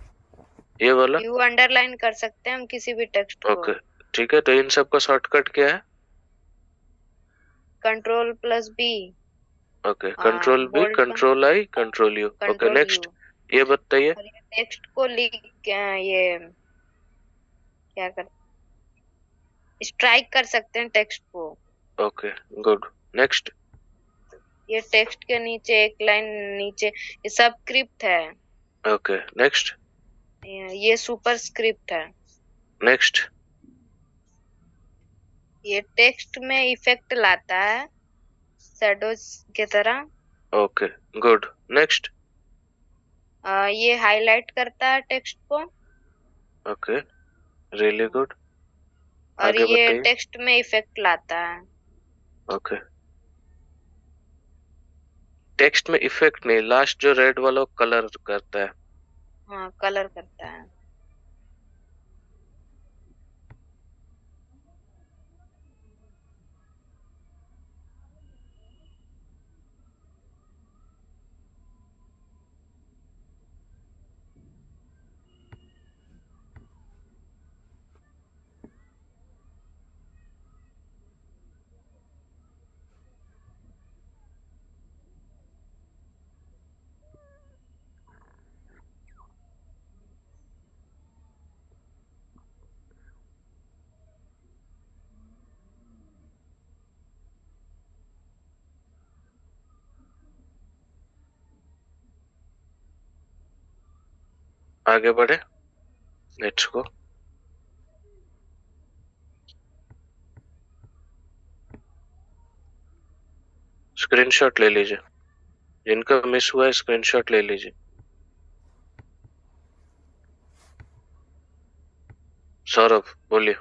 ये वाला यू अंडरलाइन कर सकते हैं हम किसी भी टेक्स्ट को। ओके ठीक है, तो इन सब का शॉर्टकट क्या है? Control plus B. Okay, control B, control I, control U. Okay next. ये बताइए, टेक्स्ट को लिख ये क्या कर, स्ट्राइक कर सकते हैं टेक्स्ट को। Okay good. नेक्स्ट। ये टेक्स्ट के नीचे एक लाइन नीचे ये सबस्क्रिप्ट है। Okay next. ये सुपरस्क्रिप्ट है। नेक्स्ट। ये टेक्स्ट में इफेक्ट लाता है शैडोज के तरह। Okay good. नेक्स्ट। ये हाईलाइट करता है टेक्स्ट को। Okay really good. और ये टेक्स्ट में इफेक्ट लाता है। ओके, टेक्स्ट में इफेक्ट नहीं, लास्ट जो रेड वाला कलर करता है। हाँ कलर करता है। आगे बढ़े, लेट्स गो। स्क्रीनशॉट ले लीजिए, जिनका मिस हुआ है स्क्रीनशॉट ले लीजिए। सौरभ बोलिए।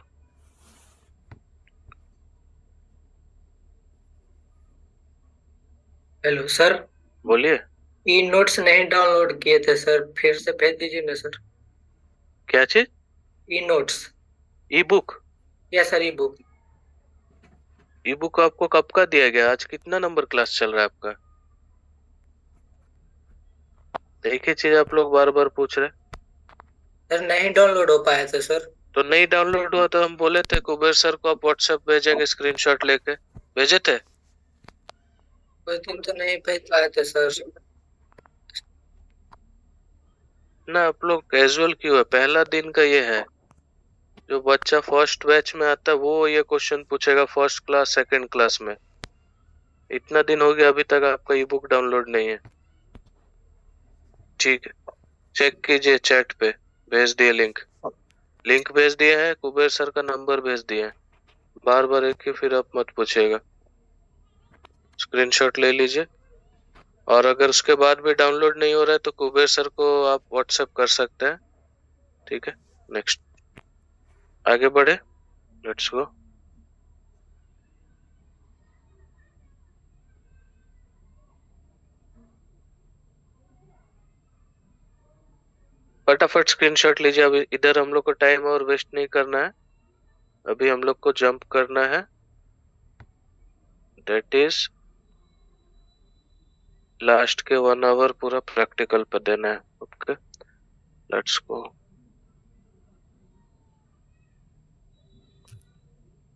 हेलो सर, बोलिए। ई नोट्स नहीं डाउनलोड किए थे सर, फिर से भेज दीजिए ना सर। क्या चीज? E notes. E book? Yes sir, E book. E book आपको कब का दिया गया? आज कितना नंबर क्लास चल रहा है आपका? एक ही चीज आप लोग बार बार पूछ रहे। सर नहीं डाउनलोड हो पाया था सर। तो नहीं डाउनलोड हुआ तो हम बोले थे कुबेर सर को आप व्हाट्सएप भेजेंगे स्क्रीनशॉट लेके, भेजे थे? उस दिन तो नहीं भेज पाए थे सर। ना आप लोग कैजुअल क्यों है? पहला दिन का ये है, जो बच्चा फर्स्ट बैच में आता है वो ये क्वेश्चन पूछेगा फर्स्ट क्लास सेकंड क्लास में। इतना दिन हो गया अभी तक आपका ई बुक डाउनलोड नहीं है। ठीक है, चेक कीजिए चैट पे, भेज दिए लिंक भेज दिए है, कुबेर सर का नंबर भेज दिए है। बार बार एक ही फिर आप मत पूछिएगा, स्क्रीनशॉट ले लीजिए। और अगर उसके बाद भी डाउनलोड नहीं हो रहा है तो कुबेर सर को आप व्हाट्सएप कर सकते हैं। ठीक है, नेक्स्ट आगे बढ़े, लेट्स गो। फटाफट स्क्रीनशॉट लीजिए, अभी इधर हम लोग को टाइम और वेस्ट नहीं करना है, अभी हम लोग को जंप करना है, दैट इज लास्ट के 1 आवर पूरा प्रैक्टिकल पे देना है। Okay, let's go.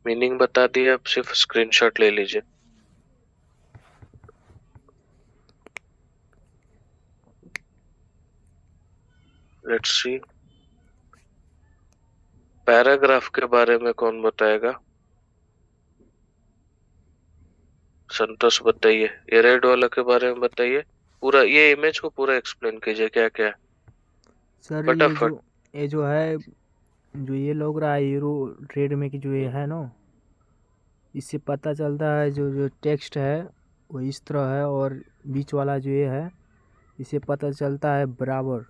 मीनिंग बता दिए, अब सिर्फ स्क्रीनशॉट ले लीजिए। लेट्स सी, पैराग्राफ के बारे में कौन बताएगा? संतोष बताइए, ये रेड वाला के बारे में बताइए, पूरा ये इमेज को पूरा एक्सप्लेन कीजिए क्या क्या है। सर फटाफट। ये जो है, जो ये लग रहा है यूरो ट्रेड में की जो ये है ना, इससे पता चलता है जो जो टेक्स्ट है वो इस तरह है, और बीच वाला जो ये है इससे पता चलता है बराबर,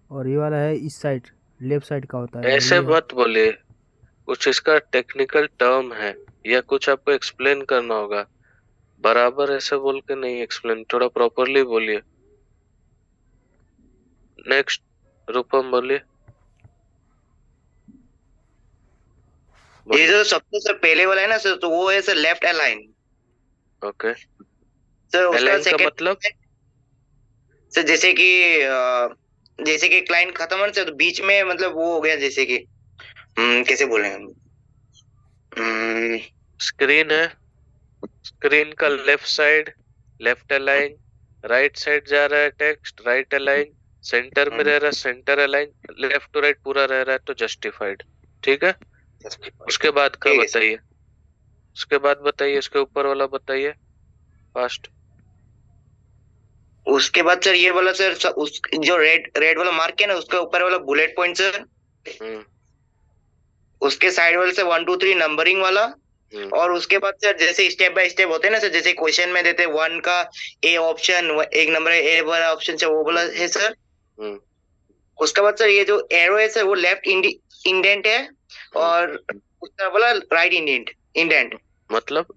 और ये वाला है इस साइड लेफ्ट साइड का होता है। ऐसे मत बोलिए, कुछ इसका टेक्निकल टर्म है या कुछ आपको एक्सप्लेन करना होगा। बराबर ऐसे बोल के नहीं एक्सप्लेन, थोड़ा प्रॉपरली बोलिए। नेक्स्ट, रूपम बोलिए। ये जो सबसे सर पहले वाला है ना सर, तो वो है sir left align. Okay sir उसका अलाइन का सेकंड मतलब? सर जैसे कि क्लाइंट खत्म होने से तो बीच में मतलब वो हो गया, जैसे कि कैसे बोलेंगे, स्क्रीन है, स्क्रीन का left side left align, right side जा रहा है टेक्स्ट राइट अलाइन, सेंटर में रह रहा है centre align, left to right पूरा रह रहा है तो जस्टिफाइड। ठीक है, उसके बाद का बताइए, उसके बाद बताइए, उसके ऊपर वाला बताइए फास्ट। उसके बाद सर ये वाला सर उस जो रेड वाला मार्क है ना, उसके ऊपर वाला बुलेट पॉइंट सर, उसके साइड वाले से 1 2 3 नंबरिंग वाला, और उसके बाद सर जैसे स्टेप बाय स्टेप होते हैं ना सर, जैसे क्वेश्चन में देते 1 का ए ऑप्शन, एक नंबर ए वाला ऑप्शन से वो वाला है सर। उसके बाद सर ये जो एरो है सर वो लेफ्ट इंडेंट है, और उसका वाला राइट इंडेंट मतलब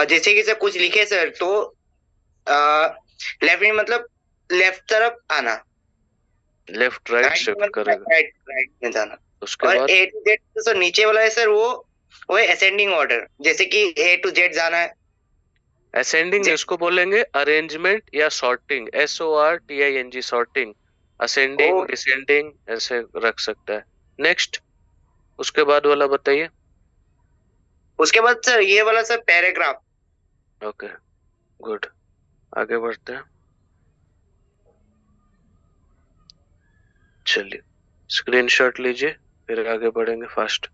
जैसे कि सर कुछ लिखे सर तो लेफ्ट मतलब लेफ्ट तरफ आना, लेफ्ट राइट शिफ्ट करेगा, राइट में जाना। उसके और बाद ए टू जेड तो सर नीचे वाला है सर, वो है असेंडिंग ऑर्डर, जैसे कि ए टू जेड जाना है। असेंडिंग इसको बोलेंगे अरेंजमेंट या sorting, SORTING sorting, ascending descending ऐसे रख सकता है। नेक्स्ट, उसके बाद वाला बताइए। उसके बाद सर ये वाला सर पैराग्राफ। ओके गुड, आगे बढ़ते हैं। चलिए स्क्रीनशॉट लीजिए, फिर आगे बढ़ेंगे फास्ट।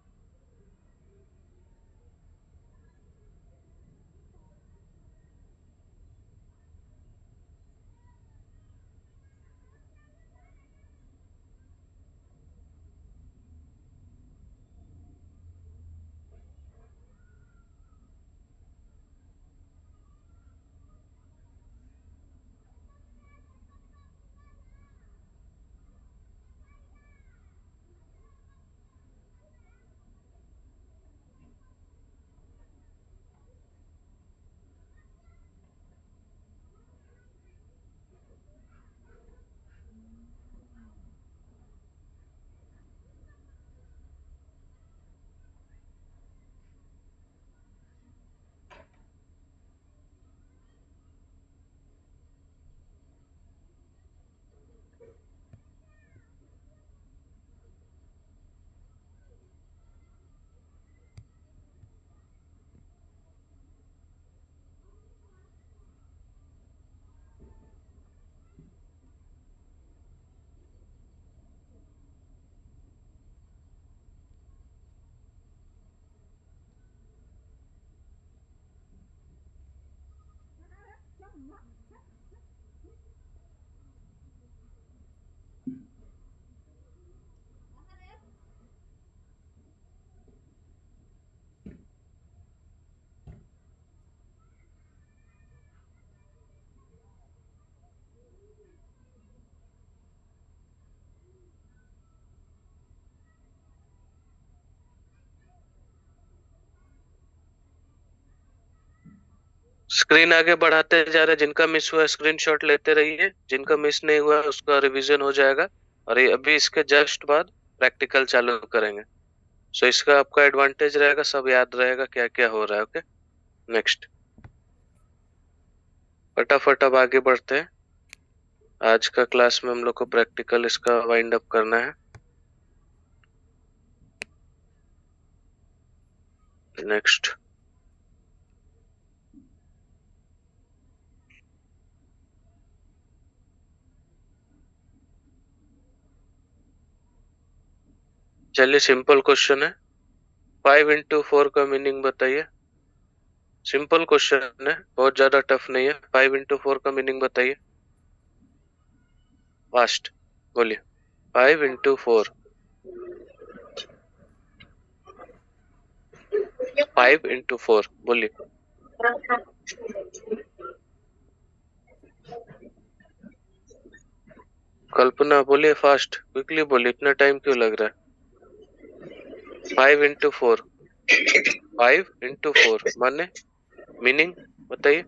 स्क्रीन आगे बढ़ाते जा रहे, जिनका मिस हुआ स्क्रीनशॉट लेते रहिए, जिनका मिस नहीं हुआ उसका रिवीजन हो जाएगा। और ये अभी इसके जस्ट बाद प्रैक्टिकल चालू करेंगे। सो इसका आपका एडवांटेज रहेगा, सब याद रहेगा क्या क्या हो रहा है। ओके, नेक्स्ट फटाफट अब आगे बढ़ते हैं। आज का क्लास में हम लोग को प्रैक्टिकल इसका वाइंड अप करना है। नेक्स्ट चलिए, सिंपल क्वेश्चन है। 5 into 4 का मीनिंग बताइए। सिंपल क्वेश्चन है, बहुत ज्यादा टफ नहीं है। 5 into 4 का मीनिंग बताइए, फास्ट बोलिए। 5 into 4, 5 into 4 बोलिए। कल्पना बोलिए, फास्ट क्विकली बोलिए, इतना टाइम क्यों लग रहा है? 5 into 4, 5 into 4 माने मीनिंग बताइए।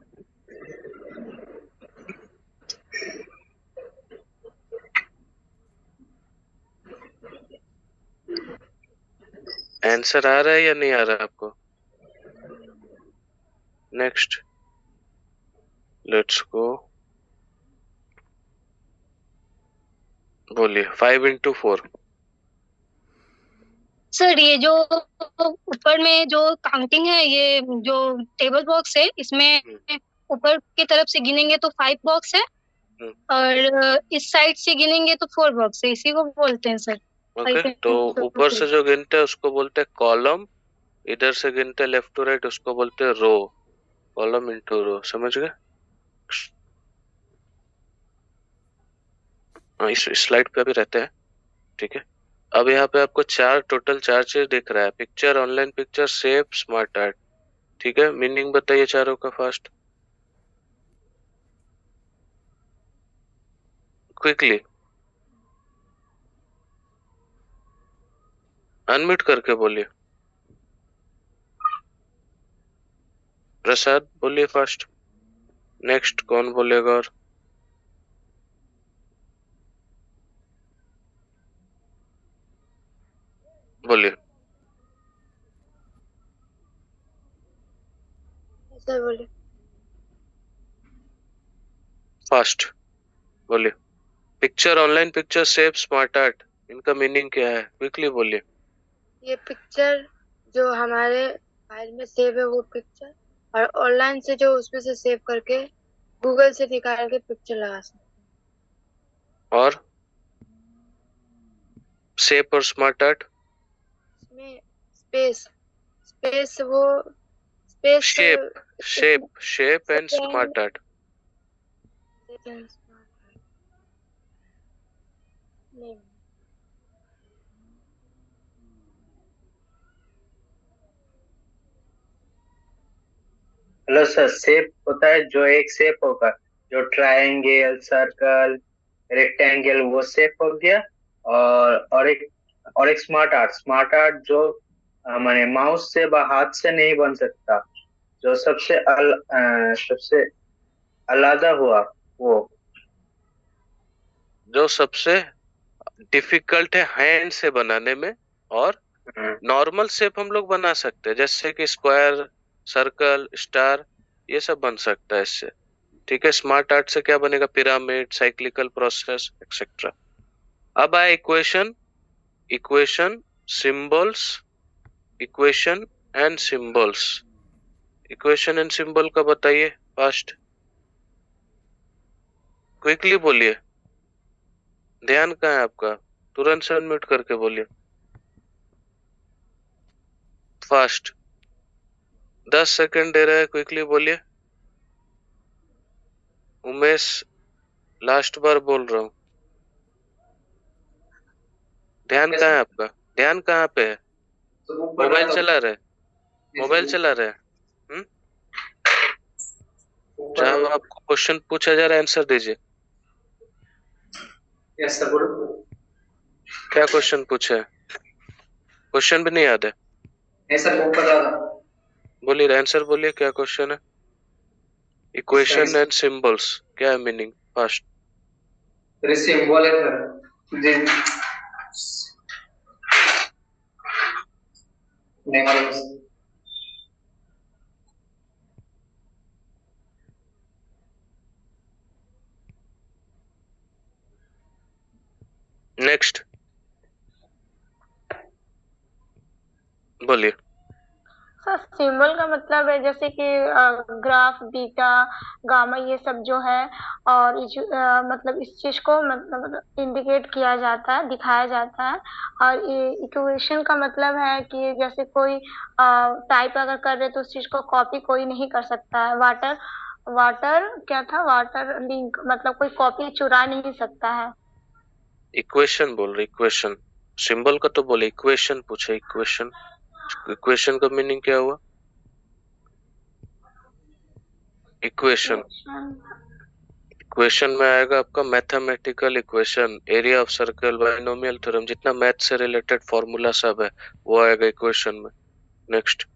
आंसर आ रहा है या नहीं आ रहा है आपको? नेक्स्ट लेट्स गो, बोलिए। 5 into 4, सर ये जो ऊपर में जो काउंटिंग है, ये जो टेबल बॉक्स है, इसमें ऊपर की तरफ से गिनेंगे तो 5 बॉक्स है, और इस साइड से गिनेंगे तो 4 बॉक्स है। इसी को बोलते हैं सर। ओके, तो ऊपर से जो गिनते हैं उसको बोलते हैं कॉलम, इधर से गिनते हैं लेफ्ट टू राइट उसको बोलते हैं रो। कॉलम इंटू रो, समझ गए? इस स्लाइड पे अभी रहते हैं, ठीक है। अब यहाँ पे आपको टोटल चार चीज दिख रहा है। Picture, online picture, shape, smart art, ठीक है। मीनिंग बताइए चारों का फास्ट, क्विकली, अनम्यूट करके बोलिए। प्रसाद बोलिए फास्ट। नेक्स्ट कौन बोलेगा? और बोलिए सर बोलिए। फास्ट बोलिए। Picture, online picture, shape, smart art, इनका मीनिंग क्या है? क्विकली बोलिए। ये पिक्चर जो हमारे फाइल में सेव है वो पिक्चर, और ऑनलाइन से जो उसमें से सेव करके गूगल से निकाल के पिक्चर लगा सकते। और शेप और स्मार्ट आर्ट, इसमें स्पेस वो space shape and smart art. Hello sir, shape होता है जो एक शेप होगा, जो ट्रायंगल, सर्कल, रेक्टेंगल, वो शेप हो गया। और एक स्मार्ट आर्ट जो माने माउस से व हाथ से नहीं बन सकता, जो सबसे अलग हुआ वो, जो सबसे डिफिकल्ट है हैंड से बनाने में, और नॉर्मल शेप हम लोग बना सकते हैं, जैसे कि स्क्वायर, सर्कल, स्टार, ये सब बन सकता है इससे, ठीक है। स्मार्ट आर्ट से क्या बनेगा? Pyramid, cyclical process, etcetera. अब आए equation, symbols, equation and symbols. Equation and symbol का बताइए फास्ट, क्विकली बोलिए। ध्यान कहाँ है आपका? तुरंत से अनम्यूट करके बोलिए फास्ट। 10 सेकंड दे रहा है, क्विकली बोलिए। उमेश लास्ट बार बोल रहा हूँ, ध्यान कहाँ है आपका? ध्यान कहाँ पे है? मोबाइल चला रहे? मोबाइल चला रहे? जहाँ आपको क्वेश्चन पूछा जा रहा है आंसर दीजिए। यस सर बोलो। क्या क्वेश्चन पूछा है? क्वेश्चन भी नहीं याद है? नहीं सर वो पता था। बोलिए आंसर बोलिए, क्या क्वेश्चन है? इक्वेशन एंड सिंबल्स क्या है मीनिंग? फास्ट सिंबल है सर। नहीं मालूम। नेक्स्ट बोलिए। सर सिंबल का मतलब है जैसे कि ग्राफ, बीटा, गामा, ये सब जो है, और मतलब इस चीज को मतलब इंडिकेट किया जाता है, दिखाया जाता है। और इक्वेशन का मतलब है कि जैसे कोई टाइप अगर कर रहे तो उस चीज को कॉपी कोई नहीं कर सकता है। वाटर क्या था? वाटर लिंक, मतलब कोई कॉपी चुरा नहीं सकता है। इक्वेशन बोल रहे, इक्वेशन। सिंबल का तो बोले, इक्वेशन पूछे। इक्वेशन, इक्वेशन का मीनिंग क्या हुआ? इक्वेशन, इक्वेशन में आएगा आपका mathematical equation, area of circle, binomial theorem, जितना मैथ से रिलेटेड फॉर्मूला सब है वो आएगा इक्वेशन में। नेक्स्ट,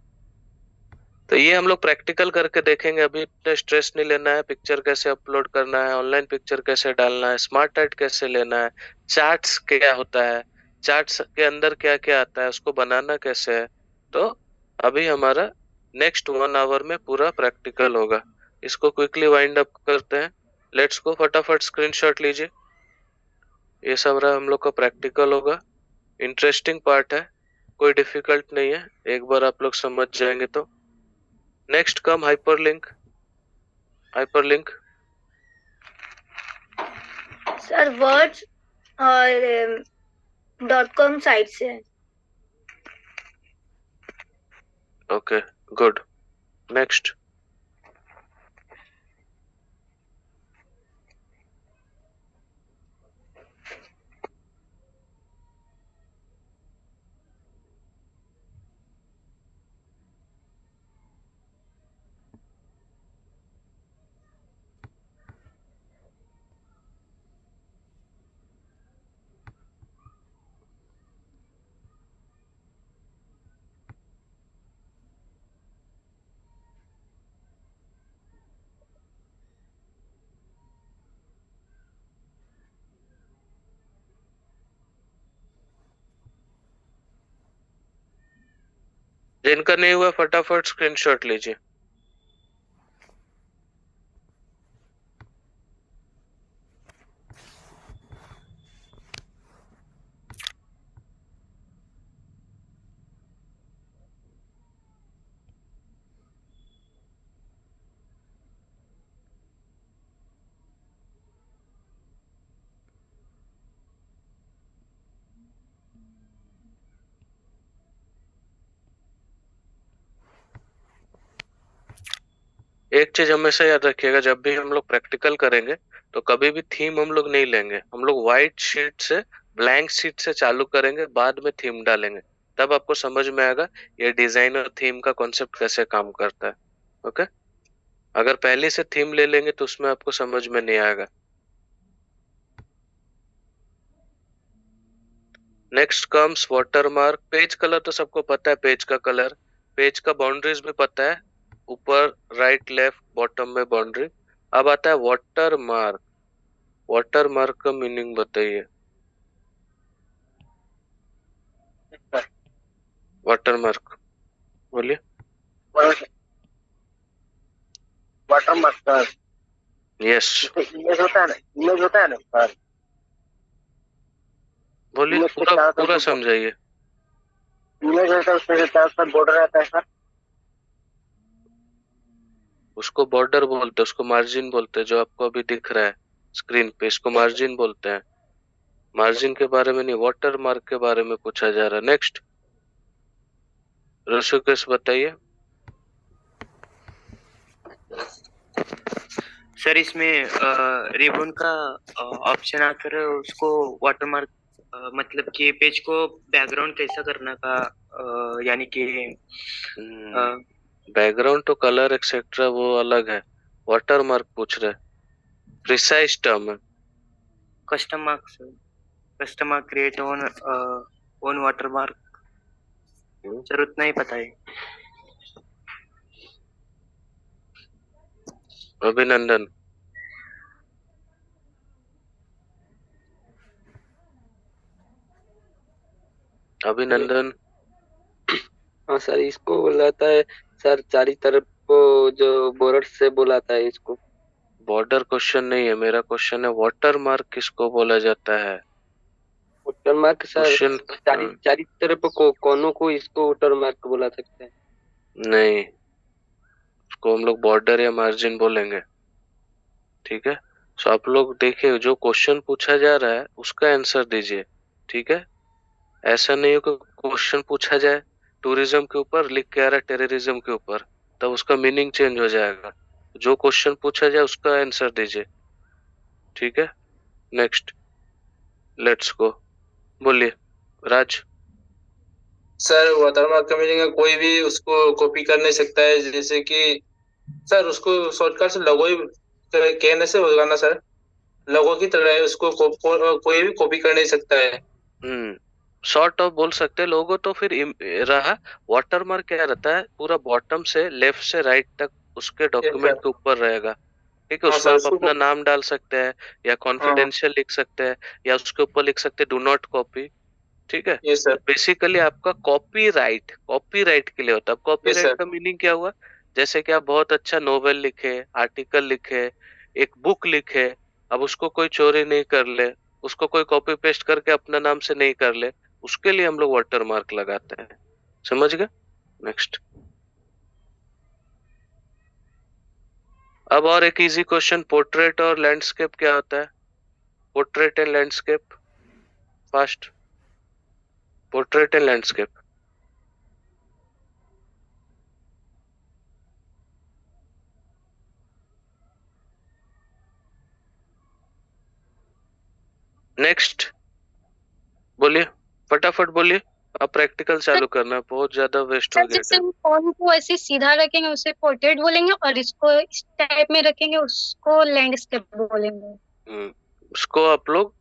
तो ये हम लोग प्रैक्टिकल करके देखेंगे। अभी इतना स्ट्रेस नहीं लेना है। पिक्चर कैसे अपलोड करना है, ऑनलाइन पिक्चर कैसे डालना है, स्मार्ट आर्ट कैसे लेना है, चार्ट्स क्या होता है, चार्ट्स के अंदर क्या क्या आता है, उसको बनाना कैसे है। तो अभी हमारा नेक्स्ट 1 आवर में पूरा प्रैक्टिकल होगा। इसको क्विकली वाइंड अप करते हैं। लेट्स गो, फटाफट स्क्रीनशॉट लीजिए। ये सब रहा हम लोग का प्रैक्टिकल होगा। इंटरेस्टिंग पार्ट है, कोई डिफिकल्ट नहीं है, एक बार आप लोग समझ जाएंगे तो। Next come hyperlink. Hyperlink sir words और .com साइट से है। Okay good. नेक्स्ट, जिनका नहीं हुआ फटाफट स्क्रीनशॉट लीजिए। एक चीज हमेशा याद रखिएगा, जब भी हम लोग प्रैक्टिकल करेंगे तो कभी भी थीम हम लोग नहीं लेंगे। हम लोग व्हाइट शीट से, ब्लैंक शीट से चालू करेंगे, बाद में थीम डालेंगे। तब आपको समझ में आएगा ये डिजाइन और थीम का कॉन्सेप्ट कैसे काम करता है। ओके, अगर पहले से थीम ले लेंगे तो उसमें आपको समझ में नहीं आएगा। Next comes watermark. Page colour तो सबको पता है, पेज का कलर। पेज का बाउंड्रीज भी पता है, ऊपर राइट लेफ्ट बॉटम में बाउंड्री। अब आता है वाटर मार्क। वाटर मार्क का मीनिंग बताइए। वाटर मार्क बोलिए। वाटर मार्क यस इमेज होता है ना, इमेज होता है ना सर। बोलिए, पूरा समझाइए। इमेज होता है, उसमें चारों तरफ बॉर्डर रहता है सर। उसको बॉर्डर बोलते हैं, उसको मार्जिन बोलते हैं। जो आपको अभी दिख रहा है स्क्रीन पे, इसको मार्जिन बोलते हैं। मार्जिन के बारे में नहीं, वाटर मार्क के बारे में पूछा जा रहा है। नेक्स्ट ऋषिकेश बताइए। सर इसमें रिबन का ऑप्शन आकर उसको वाटरमार्क मतलब कि पेज को बैकग्राउंड कैसा करना का यानी कि बैकग्राउंड तो कलर एक्सेट्रा वो अलग है, वाटरमार्क पूछ रहे, प्रिसाइज टर्म है। Custom mark create on watermark, sir उतना ही पता है। अभिनंदन। अभिनंदन। हाँ सर, इसको बोलाता है सर चारी तरफ को जो बॉर्डर से बोलाता है इसको। बॉर्डर क्वेश्चन नहीं है, मेरा क्वेश्चन है वाटर मार्क किसको बोला जाता है? वाटर मार्क सर क्वेश्चन चारी तरफ को कोनों को इसको वाटर मार्क बोला सकते हैं। नहीं, उसको हम लोग बॉर्डर या मार्जिन बोलेंगे, ठीक है। सो आप लोग देखिए, जो क्वेश्चन पूछा जा रहा है उसका आंसर दीजिए, ठीक है। ऐसा नहीं हो कि क्वेश्चन पूछा जाए टूरिज्म के ऊपर, लिख के आ रहा है टेररिज्म के ऊपर, तब उसका मीनिंग चेंज हो जाएगा। जो क्वेश्चन पूछा जाए उसका आंसर दीजिए, ठीक है। Next, let's go. बोलिए राज। सर वाटरमार्क का मीनिंग है कोई भी उसको कॉपी कर नहीं सकता है, जैसे कि सर उसको शॉर्टकट से लोगो ही कहने से होगा ना सर, लोगो की तरह है, उसको कोई भी कॉपी कर नहीं सकता है। शॉर्ट ऑफ बोल सकते हैं लोगो, तो फिर रहा वाटरमार्क क्या रहता है, पूरा बॉटम से लेफ्ट से राइट तक उसके डॉक्यूमेंट के ऊपर रहेगा, ठीक है। उसमें आप अपना नाम डाल सकते हैं या कॉन्फिडेंशियल लिख सकते हैं या उसके ऊपर लिख सकते हैं डू नॉट कॉपी, ठीक है। बेसिकली आपका कॉपीराइट के लिए होता है। कॉपीराइट का मीनिंग क्या हुआ, जैसे कि आप बहुत अच्छा नोवेल लिखे, आर्टिकल लिखे, एक बुक लिखे, अब उसको कोई चोरी नहीं कर ले, उसको कोई कॉपी पेस्ट करके अपना नाम से नहीं कर ले, उसके लिए हम लोग वाटरमार्क लगाते हैं, समझ गए। नेक्स्ट, अब और एक इजी क्वेश्चन, पोर्ट्रेट और लैंडस्केप क्या होता है? Portrait and landscape, fast, portrait and landscape. Next, बोलिए फटाफट बोलिए, अब प्रैक्टिकल चालू करना, बहुत ज्यादा वेस्ट हो गया जैसे हम फोन को ऐसे सीधा रखेंगे उसे पोर्ट्रेट बोलेंगे, और इसको इस टाइप में रखेंगे उसको लैंडस्केप बोलेंगे। उसको आप लोग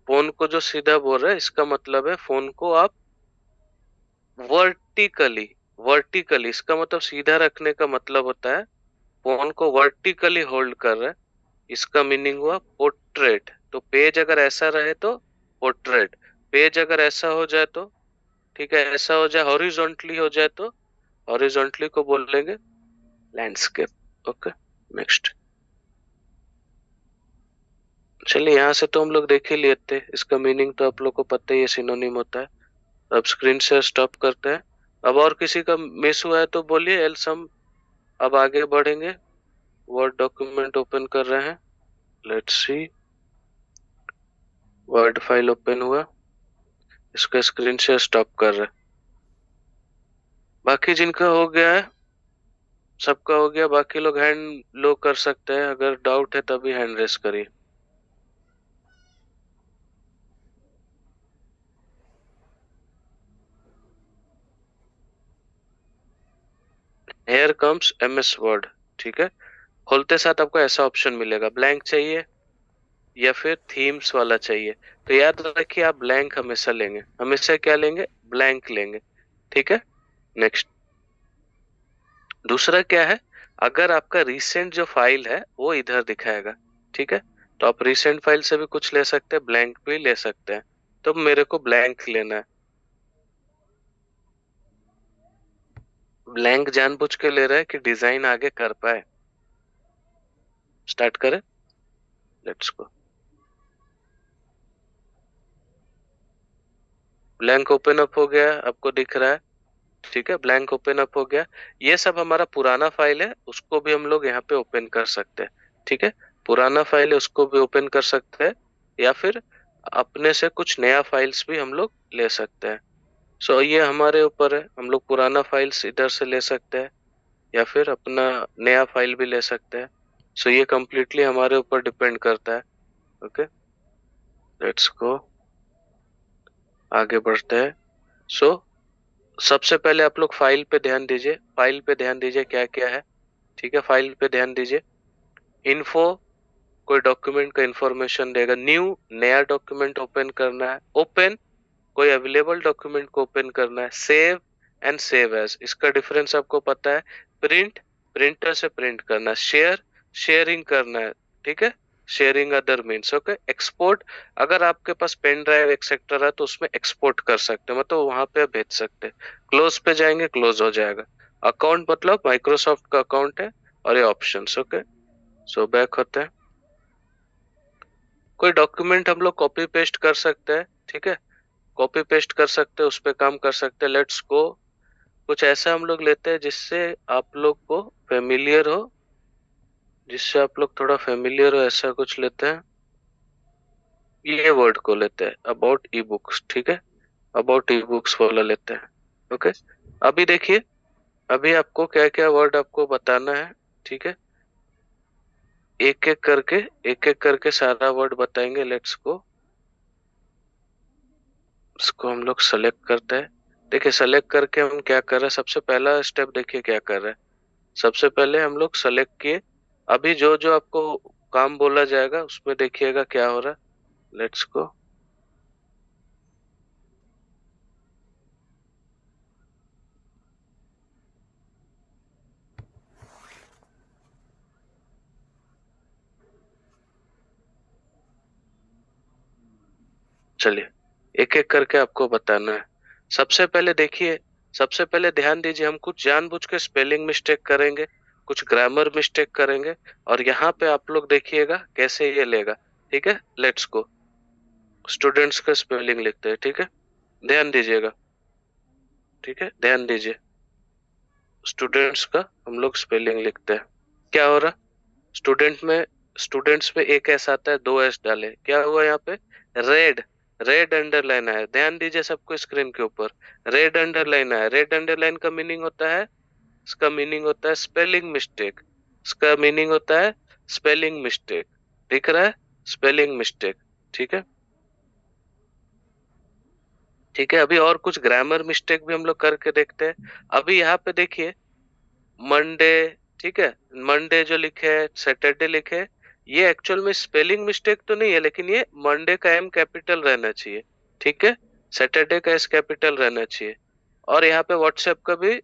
फोन को जो सीधा बोल रहे हैं, इसका मतलब है फोन को आप वर्टिकली, इसका मतलब सीधा रखने का मतलब होता है फोन को वर्टिकली होल्ड कर रहे हैं, इसका मीनिंग हुआ पोर्ट्रेट। तो पेज अगर ऐसा रहे तो पोर्ट्रेट, पेज अगर ऐसा हो जाए तो, ठीक है, ऐसा हो जाए, हॉरिजॉन्टली हो जाए तो हॉरिजॉन्टली को बोलेंगे लैंडस्केप। Okay, next. चलिए, यहाँ से तो हम लोग देख ही लिए थे, इसका मीनिंग तो आप लोग को पता ही है, सिनोनिम होता है। अब स्क्रीन से स्टॉप करते हैं। अब और किसी का मिस हुआ है तो बोलिए, एल्स हम अब आगे बढ़ेंगे। वर्ड डॉक्यूमेंट ओपन कर रहे हैं, let's see, word file open हुआ, इसका स्क्रीन से स्टॉप कर रहे हैं। बाकी जिनका हो गया है, सबका हो गया, बाकी लोग हैंड लो कर सकते हैं, अगर डाउट है तभी हैंड रेस करिए। Here comes MS Word, ठीक है। खोलते साथ आपको ऐसा ऑप्शन मिलेगा, ब्लैंक चाहिए या फिर थीम्स वाला चाहिए। तो याद रखिए, आप ब्लैंक हमेशा लेंगे, हमेशा क्या लेंगे, ब्लैंक लेंगे, ठीक है। नेक्स्ट, दूसरा क्या है, अगर आपका रिसेंट जो फाइल है वो इधर दिखाएगा, ठीक है, तो आप रिसेंट फाइल से भी कुछ ले सकते हैं, ब्लैंक भी ले सकते हैं। तो मेरे को ब्लैंक लेना है, ब्लैंक जानबूझ के ले रहा है कि डिजाइन आगे कर पाए। स्टार्ट करें, let's go. Blank open up हो गया, आपको दिख रहा है, ठीक है, ब्लैंक ओपन अप हो गया। ये सब हमारा पुराना फाइल है, उसको भी हम लोग यहाँ पे ओपन कर सकते हैं, ठीक है। पुराना फाइल है उसको भी ओपन कर सकते हैं, या फिर अपने से कुछ नया फाइल्स भी हम लोग ले सकते हैं। सो ये हमारे ऊपर है, हम लोग पुराना फाइल्स इधर से ले सकते हैं या फिर अपना नया फाइल भी ले सकते हैं। सो ये कंप्लीटली हमारे ऊपर डिपेंड करता है। ओके, लेट्स गो, आगे बढ़ते हैं। सो सबसे पहले आप लोग फाइल पे ध्यान दीजिए, फाइल पे ध्यान दीजिए क्या क्या है। ठीक है, फाइल पे ध्यान दीजिए। इन्फो, कोई डॉक्यूमेंट का इंफॉर्मेशन देगा। न्यू, नया डॉक्यूमेंट ओपन करना है। ओपन, कोई अवेलेबल डॉक्यूमेंट को ओपन करना है। सेव एंड सेव एज, इसका डिफरेंस आपको पता है। प्रिंट, प्रिंटर से प्रिंट करना। शेयर, शेयरिंग करना है। ठीक है, sharing other means. Okay, export, अगर आपके पास पेन ड्राइव एक्सेट्रा है तो उसमें एक्सपोर्ट कर सकते हैं, मतलब वहां पे भेज सकते हैं। क्लोज पे जाएंगे, क्लोज हो जाएगा। अकाउंट मतलब माइक्रोसॉफ्ट का अकाउंट है, और ये ऑप्शंस। ओके, सो बैक होते हैं। कोई डॉक्यूमेंट हम लोग कॉपी पेस्ट कर सकते हैं। ठीक है, कॉपी पेस्ट कर सकते हैं, उस पे काम कर सकते हैं। लेट्स गो, कुछ ऐसा हम लोग लेते हैं जिससे आप लोग को फेमिलियर हो, जिससे आप लोग थोड़ा फेमिलियर हो, ऐसा कुछ लेते हैं। ये वर्ड को लेते हैं, अबाउट ई बुक्स। ठीक है, अबाउट ई बुक्स वाला लेते हैं। ओके, अभी देखिए, अभी आपको क्या क्या वर्ड आपको बताना है। ठीक है, एक एक करके सारा वर्ड बताएंगे। लेट्स गो, इसको हम लोग सेलेक्ट करते हैं। देखिए, सेलेक्ट करके हम क्या कर रहे हैं, सबसे पहला स्टेप देखिए क्या कर रहे हैं। सबसे पहले हम लोग सेलेक्ट किए, अभी जो जो आपको काम बोला जाएगा उसमें देखिएगा क्या हो रहा है। लेट्स गो, चलिए एक एक करके आपको बताना है। सबसे पहले देखिए, सबसे पहले ध्यान दीजिए, हम कुछ जानबूझ के स्पेलिंग मिस्टेक करेंगे, कुछ ग्रामर मिस्टेक करेंगे, और यहाँ पे आप लोग देखिएगा कैसे ये लेगा। ठीक है, लेट्स गो, स्टूडेंट्स का स्पेलिंग लिखते हैं। ठीक है, ध्यान दीजिएगा। ठीक है, ध्यान दीजिए, स्टूडेंट्स का हम लोग स्पेलिंग लिखते हैं। क्या हो रहा, स्टूडेंट में, स्टूडेंट्स में एक एस आता है, दो एस डाले, क्या हुआ यहाँ पे, रेड, रेड अंडरलाइन आया। ध्यान दीजिए सबको स्क्रीन के ऊपर, रेड अंडरलाइन आया। रेड अंडरलाइन का मीनिंग होता है, इसका मीनिंग होता है स्पेलिंग मिस्टेक, इसका मीनिंग होता है स्पेलिंग मिस्टेक। दिख रहा है, स्पेलिंग मिस्टेक। ठीक है, ठीक है, अभी और कुछ ग्रामर मिस्टेक भी हम लोग करके देखते हैं। अभी यहाँ पे देखिए, मंडे, ठीक है, मंडे जो लिखे है, सैटरडे लिखे है, ये एक्चुअल में स्पेलिंग मिस्टेक तो नहीं है, लेकिन ये मंडे का एम कैपिटल रहना चाहिए। ठीक है, सैटरडे का एस कैपिटल रहना चाहिए। और यहाँ पे व्हाट्सएप का भी,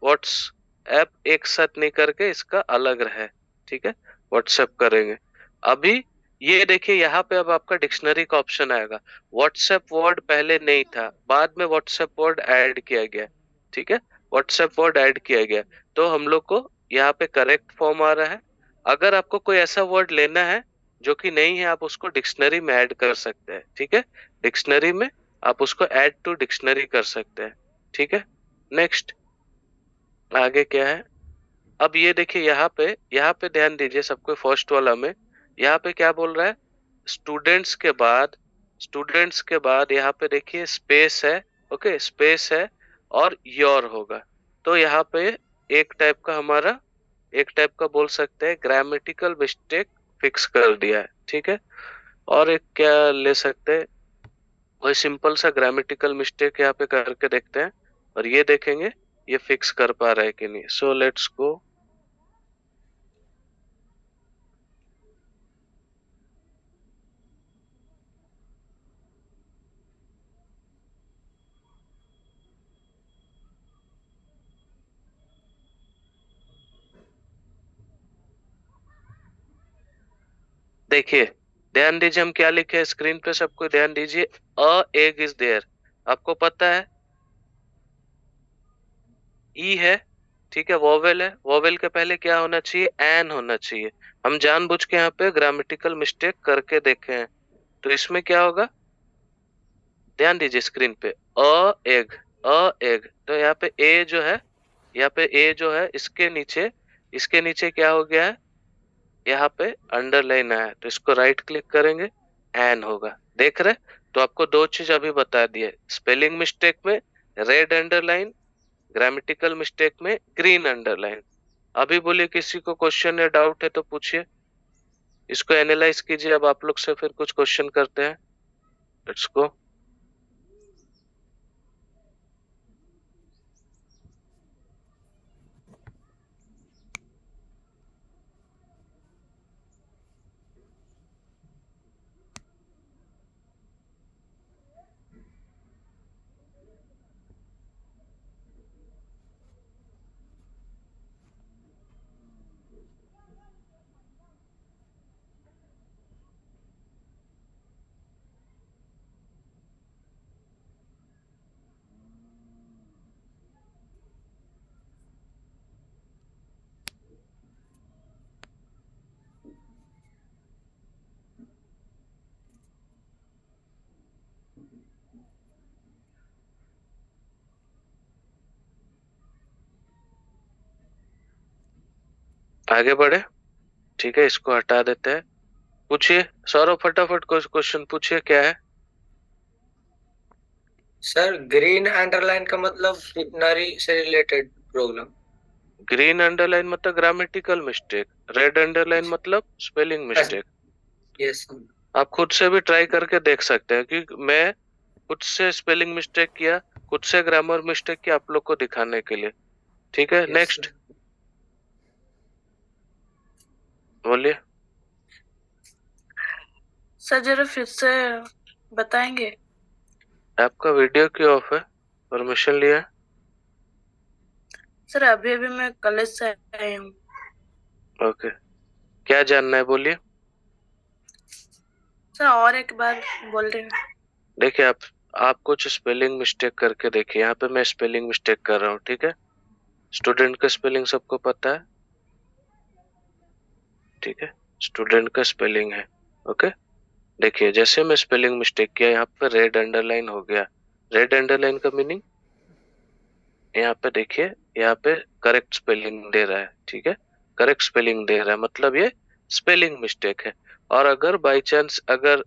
व्हाट्सएप एक साथ नहीं करके इसका अलग रहे। ठीक है, व्हाट्सएप करेंगे। अभी ये देखिए, यहाँ पे अब आपका डिक्शनरी का ऑप्शन आएगा। व्हाट्सएप वर्ड पहले नहीं था, बाद में व्हाट्सएप वर्ड ऐड किया गया। ठीक है, व्हाट्सएप वर्ड ऐड किया गया, तो हम लोग को यहाँ पे करेक्ट फॉर्म आ रहा है। अगर आपको कोई ऐसा वर्ड लेना है जो कि नहीं है, आप उसको डिक्शनरी में ऐड कर सकते हैं। ठीक है, डिक्शनरी में आप उसको ऐड टू डिक्शनरी कर सकते हैं। ठीक है, नेक्स्ट, आगे क्या है। अब ये देखिए, यहाँ पे ध्यान दीजिए सबको, फर्स्ट वाला में यहाँ पे क्या बोल रहा है, स्टूडेंट्स के बाद, स्टूडेंट्स के बाद यहाँ पे देखिए स्पेस है। ओके, स्पेस है और योर होगा, तो यहाँ पे एक टाइप का हमारा, एक टाइप का बोल सकते हैं ग्रामेटिकल मिस्टेक फिक्स कर दिया है। ठीक है, और एक क्या ले सकते हैं, वही सिंपल सा ग्रामेटिकल मिस्टेक यहाँ पे करके देखते हैं, और ये देखेंगे ये फिक्स कर पा रहा है कि नहीं। सो लेट्स गो, देखिए, ध्यान दीजिए हम क्या लिखे हैं स्क्रीन पे, सबको ध्यान दीजिए। अ एग इज देयर, आपको पता है ई है। ठीक है, वोवेल है, वोवेल के पहले क्या होना चाहिए, एन होना चाहिए। हम जानबूझ के यहाँ पे ग्रामेटिकल मिस्टेक करके देखे हैं, तो इसमें क्या होगा, ध्यान दीजिए स्क्रीन पे, अ एग, अ एग, तो यहाँ पे ए जो है, यहाँ पे ए जो है, इसके नीचे, इसके नीचे क्या हो गया है, यहाँ पे अंडरलाइन आया, तो इसको राइट क्लिक करेंगे, एन होगा। देख रहे, तो आपको दो चीज अभी बता दिए, स्पेलिंग मिस्टेक में रेड अंडरलाइन, ग्रामेटिकल मिस्टेक में ग्रीन अंडरलाइन। अभी बोलिए किसी को क्वेश्चन या डाउट है तो पूछिए, इसको एनालाइज कीजिए। अब आप लोग से फिर कुछ क्वेश्चन करते हैं। Let's go. आगे बढ़े, ठीक है, इसको हटा देते हैं। पूछिए सौरभ, फटाफट क्वेश्चन पूछिए, क्या है? सर ग्रीन अंडरलाइन का मतलब डिक्शनरी से रिलेटेड प्रॉब्लम। ग्रीन अंडरलाइन मतलब ग्रामेटिकल मिस्टेक, रेड अंडरलाइन मतलब स्पेलिंग मिस्टेक। यस। आप खुद से भी ट्राई करके देख सकते हैं, क्योंकि मैं खुद से स्पेलिंग मिस्टेक किया, खुद से ग्रामर मिस्टेक किया, आप लोग को दिखाने के लिए। ठीक है, नेक्स्ट बोलिए। सर जरा फिर से बताएंगे। आपका वीडियो क्यों ऑफ है? परमिशन लिया है? सर अभी अभी मैं कॉलेज से आई हूँ। ओके, क्या जानना है बोलिए। सर और एक बार बोल रहे हैं। देखिए आप कुछ स्पेलिंग मिस्टेक करके देखिए। यहाँ पे मैं स्पेलिंग मिस्टेक कर रहा हूँ, ठीक है। स्टूडेंट का स्पेलिंग सबको पता है, ठीक है, स्टूडेंट का स्पेलिंग है। ओके, देखिए जैसे मैं स्पेलिंग मिस्टेक किया, यहाँ पे रेड अंडरलाइन हो गया। रेड अंडरलाइन का मीनिंग यहाँ पे देखिए, यहाँ पे करेक्ट स्पेलिंग दे रहा है, ठीक है, करेक्ट स्पेलिंग दे रहा है, मतलब ये स्पेलिंग मिस्टेक है। और अगर बाई चांस अगर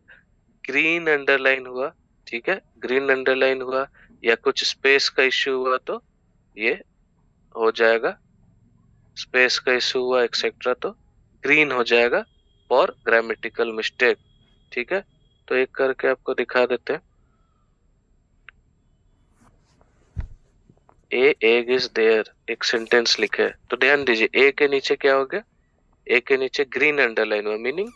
ग्रीन अंडरलाइन हुआ, ठीक है, ग्रीन अंडरलाइन हुआ या कुछ स्पेस का इश्यू हुआ तो ये हो जाएगा, स्पेस का इश्यू हुआ एक्सेट्रा तो ग्रीन हो जाएगा फॉर ग्रामेटिकल मिस्टेक। ठीक है, तो एक करके आपको दिखा देते हैं। ए एग इज देयर, एक सेंटेंस लिखे है, तो ध्यान दीजिए ए के नीचे क्या हो गया, ए के नीचे ग्रीन अंडरलाइन हुआ, मीनिंग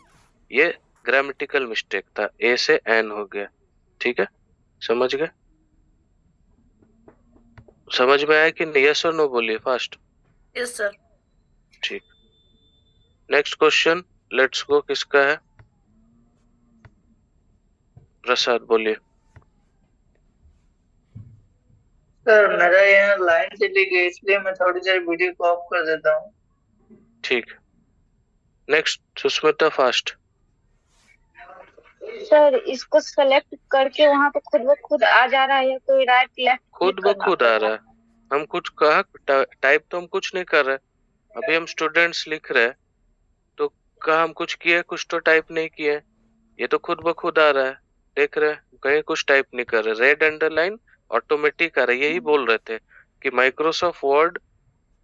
ये ग्रामेटिकल मिस्टेक था, ए से एन हो गया। ठीक है, समझ गए? समझ में आया कि नहीं? यस और नो बोलिए फास्ट। Yes sir. ठीक, नेक्स्ट क्वेश्चन, लेट्स गो। किसका है? प्रसाद बोलिए। सर मेरा यहाँ लाइन चली गई, इसलिए मैं थोड़ी देर वीडियो को ऑफ कर देता हूँ। ठीक, नेक्स्ट सुष्मिता फास्ट। सर इसको सेलेक्ट करके वहाँ पे खुद ब खुद आ जा रहा है या कोई राइट लेफ्ट खुद ब खुद आ रहा है? हम कुछ कहा टाइप तो हम कुछ नहीं कर रहे, अभी हम स्टूडेंट्स लिख रहे हैं, तो कहा हम कुछ किए? कुछ तो टाइप नहीं किए, ये तो खुद ब खुद आ रहा है, देख रहे हैं, कहीं कुछ टाइप नहीं कर रहे। रेड अंडरलाइन ऑटोमेटिक आ रहा है, यही बोल रहे थे कि माइक्रोसॉफ्ट वर्ड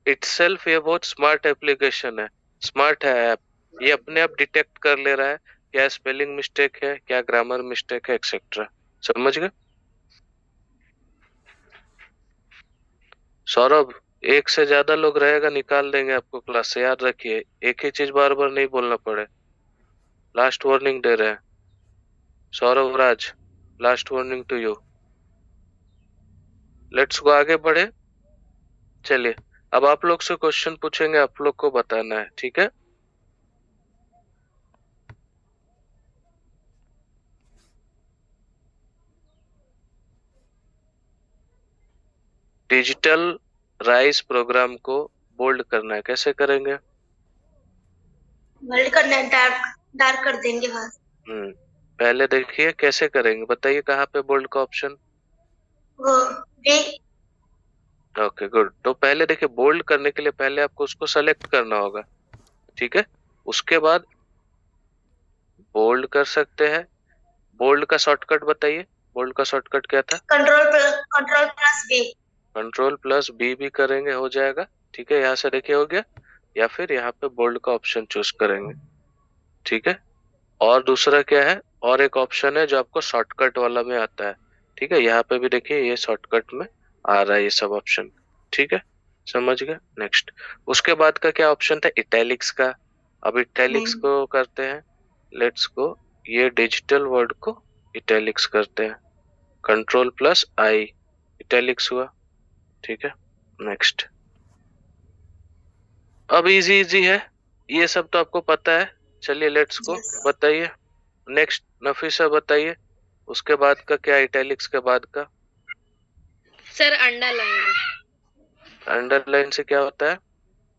इटसेल्फ ये बहुत स्मार्ट एप्लीकेशन है, स्मार्ट है ऐप, ये अपने आप डिटेक्ट कर ले रहा है क्या स्पेलिंग मिस्टेक है, क्या ग्रामर मिस्टेक है, एक्सेट्रा। समझ गए? सौरभ, एक से ज्यादा लोग रहेगा निकाल देंगे आपको क्लास से, याद रखिए, एक ही चीज बार बार नहीं बोलना पड़े। लास्ट वार्निंग दे रहे हैं। Saurabh Raj, last warning to you. Let's go, आगे बढ़े। चलिए अब आप लोग से क्वेश्चन पूछेंगे, आप लोग को बताना है, ठीक है। डिजिटल राइस प्रोग्राम को बोल्ड करना है, कैसे करेंगे? बोल्ड करना है, डार्क डार्क कर देंगे वहां। पहले देखिए कैसे करेंगे, बताइए कहाँ पे बोल्ड का ऑप्शन? वो ओके गुड। तो पहले देखिए, बोल्ड करने के लिए पहले आपको उसको सेलेक्ट करना होगा, ठीक है, उसके बाद बोल्ड कर सकते हैं। बोल्ड का शॉर्टकट बताइए, बोल्ड का शॉर्टकट क्या था? Control plus B. Control plus B भी करेंगे, हो जाएगा। ठीक है, यहाँ से देखिए हो गया। या फिर यहाँ पे बोल्ड का ऑप्शन चूज करेंगे। ठीक है, और दूसरा क्या है, और एक ऑप्शन है जो आपको शॉर्टकट वाला में आता है। ठीक है, यहाँ पे भी देखिए ये शॉर्टकट में आ रहा है ये सब ऑप्शन। ठीक है, समझ गए। नेक्स्ट, उसके बाद का क्या ऑप्शन था, इटैलिक्स का। अब इटैलिक्स को करते हैं, लेट्स गो, ये डिजिटल वर्ड को इटैलिक्स करते हैं, Ctrl+I, इटैलिक्स हुआ। ठीक है, नेक्स्ट। अब इजी इजी है, ये सब तो आपको पता है। चलिए लेट्स गो, बताइए नेक्स्ट। नफीसा बताइए, उसके बाद का क्या, इटैलिक्स के बाद का? Sir underline. अंडरलाइन से क्या होता है?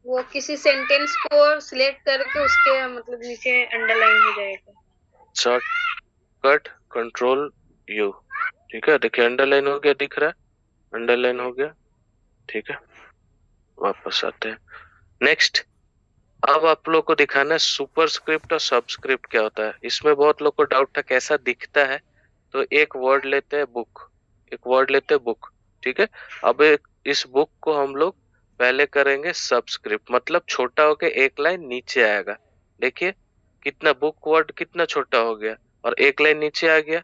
वो किसी सेंटेंस को सिलेक्ट करके उसके मतलब नीचे अंडरलाइन हो जाएगा। Shortcut Ctrl+U। ठीक है, देखिए अंडरलाइन हो गया, दिख रहा है, अंडरलाइन हो गया। ठीक है, वापस आते हैं। नेक्स्ट, अब आप लोग को दिखाना है सुपरस्क्रिप्ट और सबस्क्रिप्ट क्या होता है। इसमें बहुत लोग को डाउट था कैसा दिखता है, तो एक वर्ड लेते हैं बुक, एक वर्ड लेते हैं बुक। ठीक है, अब इस बुक को हम लोग पहले करेंगे सबस्क्रिप्ट, मतलब छोटा होके एक लाइन नीचे आएगा। देखिए कितना बुक वर्ड कितना छोटा हो गया और एक लाइन नीचे आ गया।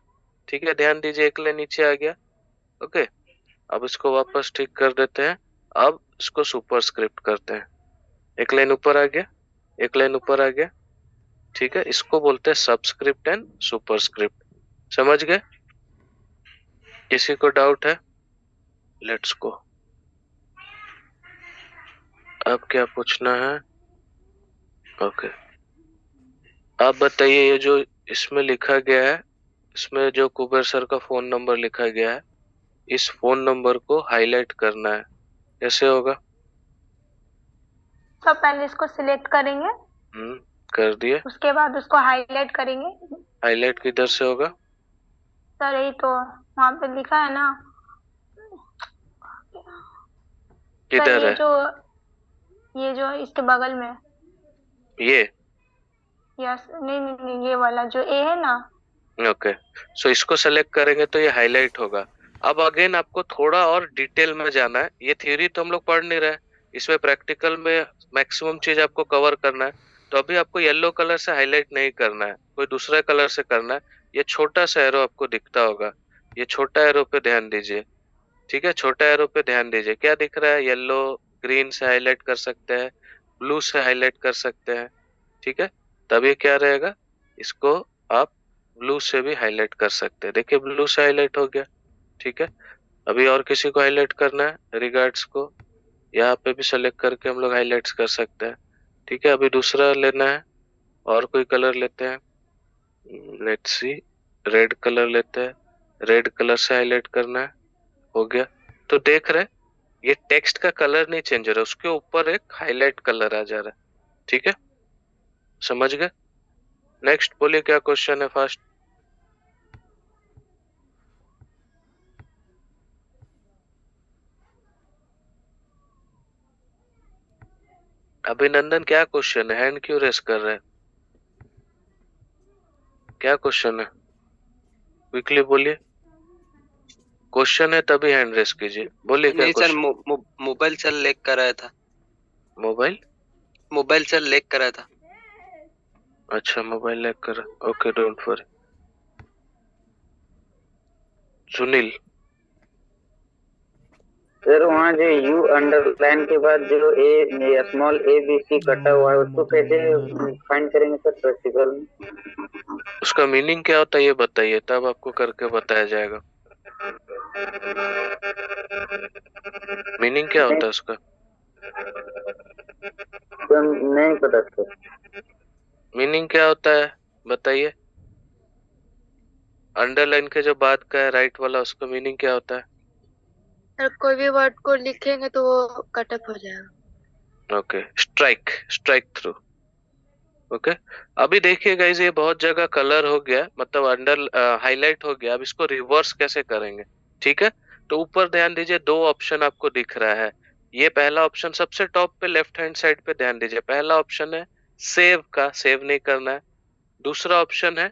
ठीक है, ध्यान दीजिए, एक लाइन नीचे आ गया। ओके, अब इसको वापस ठीक कर देते हैं। अब इसको सुपरस्क्रिप्ट करते हैं, एक लाइन ऊपर आ गया, एक लाइन ऊपर आ गया। ठीक है, इसको बोलते हैं सबस्क्रिप्ट एंड सुपरस्क्रिप्ट। समझ गए? किसी को डाउट है? लेट्स गो, अब क्या पूछना है? ओके, आप बताइए, ये जो इसमें लिखा गया है, इसमें जो कुबेर सर का फोन नंबर लिखा गया है, इस फोन नंबर को हाईलाइट करना है, कैसे होगा? तो पहले इसको सिलेक्ट करेंगे, कर दिए। उसके बाद उसको हाईलाइट करेंगे। हाईलाइट किधर से होगा? सर यही तो वहाँ पे लिखा है ना। किधर है? ये जो इसके बगल में, ये यस, नहीं, ये वाला जो ए है ना। ओके, सो इसको सेलेक्ट करेंगे तो ये हाईलाइट होगा। अब अगेन आपको थोड़ा और डिटेल में जाना है, ये थ्योरी तो हम लोग पढ़ नहीं रहे, इसमें प्रैक्टिकल में मैक्सिमम चीज आपको कवर करना है। तो अभी आपको येलो कलर से हाईलाइट नहीं करना है, कोई दूसरा कलर से करना है। ये छोटा सा एरो आपको दिखता होगा, ये छोटा एरो पे ध्यान दीजिए। ठीक है, छोटा एरो पे ध्यान दीजिए, क्या दिख रहा है? येलो, ग्रीन से हाईलाइट कर सकते हैं, ब्लू से हाईलाइट कर सकते हैं। ठीक है, तब ये क्या रहेगा, इसको आप ब्लू से भी हाईलाइट कर सकते हैं। देखिए ब्लू से हाईलाइट हो गया। ठीक है, अभी और किसी को हाईलाइट करना है, रिगार्ड्स को यहाँ पे भी सेलेक्ट करके हम लोग हाईलाइट्स कर सकते हैं। ठीक है, अभी दूसरा लेना है, और कोई कलर लेते हैं, लेट्स सी, रेड कलर लेते हैं, रेड कलर से हाईलाइट करना है, हो गया। तो देख रहे ये टेक्स्ट का कलर नहीं चेंज हो रहा, उसके ऊपर एक हाईलाइट कलर आ जा रहा है। ठीक है, समझ गए? नेक्स्ट बोलिए, क्या क्वेश्चन है फर्स्ट? अभिनंदन, क्या क्वेश्चन है? हैंड क्यों रेस कर रहे हैं? क्या क्वेश्चन है? क्विकली बोलिए, क्वेश्चन है तभी हैंड रेस कीजिए। बोलिए क्या नहीं sir, question? Mobile sir lag कर रहा था। मोबाइल सर लैग कर रहा था। अच्छा, मोबाइल लैग कर रहा, okay, don't worry. Sunil sir, वहाँ जो यू अंडरलाइन के बाद जो ए स्मॉल ABC कटा हुआ है, उसको कैसे फाइंड करेंगे सर प्रैक्टिकल में? उसका मीनिंग क्या होता है ये बताइए, तब आपको करके बताया जाएगा। मीनिंग क्या होता है उसका? नहीं पता सर। मीनिंग क्या होता है बताइए। अंडरलाइन के जो बाद का है राइट वाला, उसका मीनिंग क्या होता है? सर कोई भी वर्ड को लिखेंगे तो वो कट ऑफ हो जाएगा। Okay, strike through. ओके, अभी देखिए गाइस, ये बहुत जगह कलर हो गया, मतलब अंडर हाईलाइट हो गया। अब इसको रिवर्स कैसे करेंगे? ठीक है, तो ऊपर ध्यान दीजिए, दो ऑप्शन आपको दिख रहा है। ये पहला ऑप्शन सबसे टॉप पे लेफ्ट हैंड साइड पे ध्यान दीजिए, पहला ऑप्शन है सेव का, सेव नहीं करना है। दूसरा ऑप्शन है,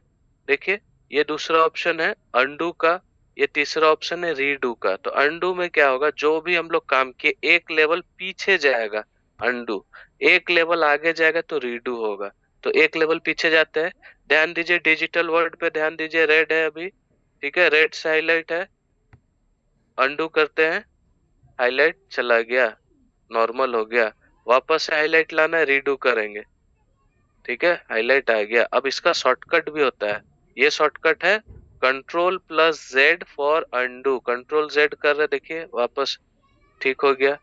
देखिए ये दूसरा ऑप्शन है अंडू का, ये तीसरा ऑप्शन है रीडू का। तो अंडू में क्या होगा, जो भी हम लोग काम किए एक लेवल पीछे जाएगा अंडू, एक लेवल आगे जाएगा तो रीडू होगा, तो एक लेवल पीछे जाते हैं। ध्यान दीजिए डिजिटल वर्ड पे ध्यान दीजिए, रेड है अभी, ठीक है, रेड से हाईलाइट है। अंडू करते हैं, हाईलाइट चला गया, नॉर्मल हो गया, वापस से हाईलाइट लाना है, रीडू करेंगे, ठीक है, हाईलाइट आ गया। अब इसका शॉर्टकट भी होता है, ये शॉर्टकट है Ctrl+Z फॉर अंडू। Ctrl+Z कर रहे, देखिए वापस ठीक हो गया,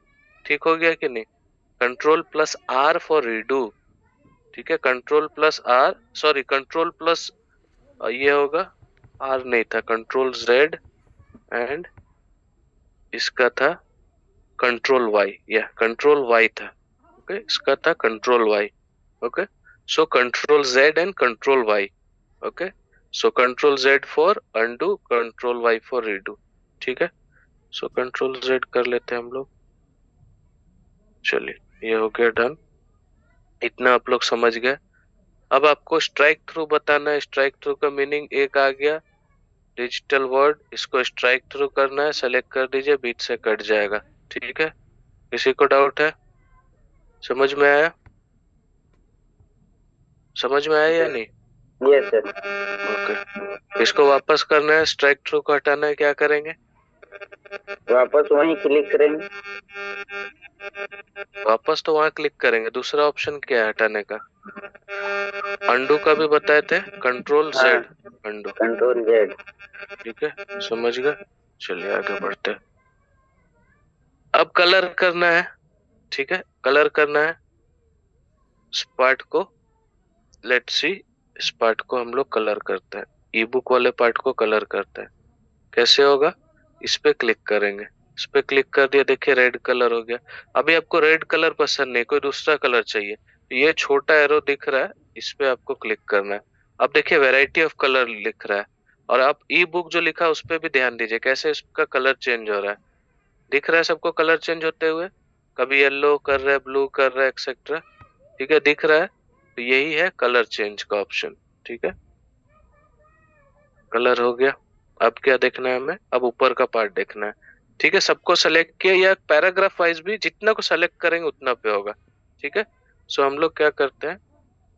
ठीक हो गया कि नहीं। Ctrl+R फॉर रीडू, ठीक है, Ctrl+R, सॉरी Ctrl+ ये होगा, R नहीं था, Ctrl+Z एंड इसका था Ctrl+Y, या Ctrl+Y था, ओके, इसका था Ctrl+Y, okay, so Ctrl+Z and Ctrl+Y, okay, so Ctrl+Z for undo, Ctrl+Y for redo, ठीक है। सो Ctrl+Z कर लेते हैं हम लोग, चलिए ये हो गया डन, इतना आप लोग समझ गए। अब आपको स्ट्राइक थ्रू बताना है, स्ट्राइक थ्रू का मीनिंग एक आ गया, डिजिटल वर्ड, इसको स्ट्राइक थ्रू करना है, सेलेक्ट कर दीजिए, बीच से कट जाएगा, ठीक है। किसी को डाउट है, समझ में आया, समझ में आया या नहीं? Yes sir. ओके, इसको वापस करना है, स्ट्राइक थ्रू को हटाना है, क्या करेंगे? वापस वहीं क्लिक करेंगे। वापस तो वहां क्लिक करेंगे, दूसरा ऑप्शन क्या है हटाने का? अंडू का भी बताए थे, Ctrl+Z अंडू, Ctrl+Z, ठीक है, समझ गए। चलिए आगे बढ़ते हैं। अब कलर करना है, ठीक है, कलर करना है इस पार्ट को, लेट्स सी, इस पार्ट को हम लोग कलर करते हैं, ई बुक वाले पार्ट को कलर करते हैं। कैसे होगा? इस पे क्लिक करेंगे, इस पे क्लिक कर दिया, देखिए रेड कलर हो गया। अभी आपको रेड कलर पसंद नहीं, कोई दूसरा कलर चाहिए, ये छोटा एरो दिख रहा है, इस पे आपको क्लिक करना है। अब देखिए वैरायटी ऑफ कलर लिख रहा है, और आप ई बुक जो लिखा है उस पे भी ध्यान दीजिए, कैसे इसका कलर चेंज हो रहा है, दिख रहा है सबको कलर चेंज होते हुए, कभी येलो कर रहा है, ब्लू कर रहा है, एक्सेट्रा, ठीक है, दिख रहा है। तो यही है कलर चेंज का ऑप्शन, ठीक है, कलर हो गया। अब क्या देखना है हमें? अब ऊपर का पार्ट देखना है, ठीक है, सबको सेलेक्ट किया, या पैराग्राफ वाइज भी जितना को सेलेक्ट करेंगे उतना पे होगा, ठीक है। सो हम लोग क्या करते हैं,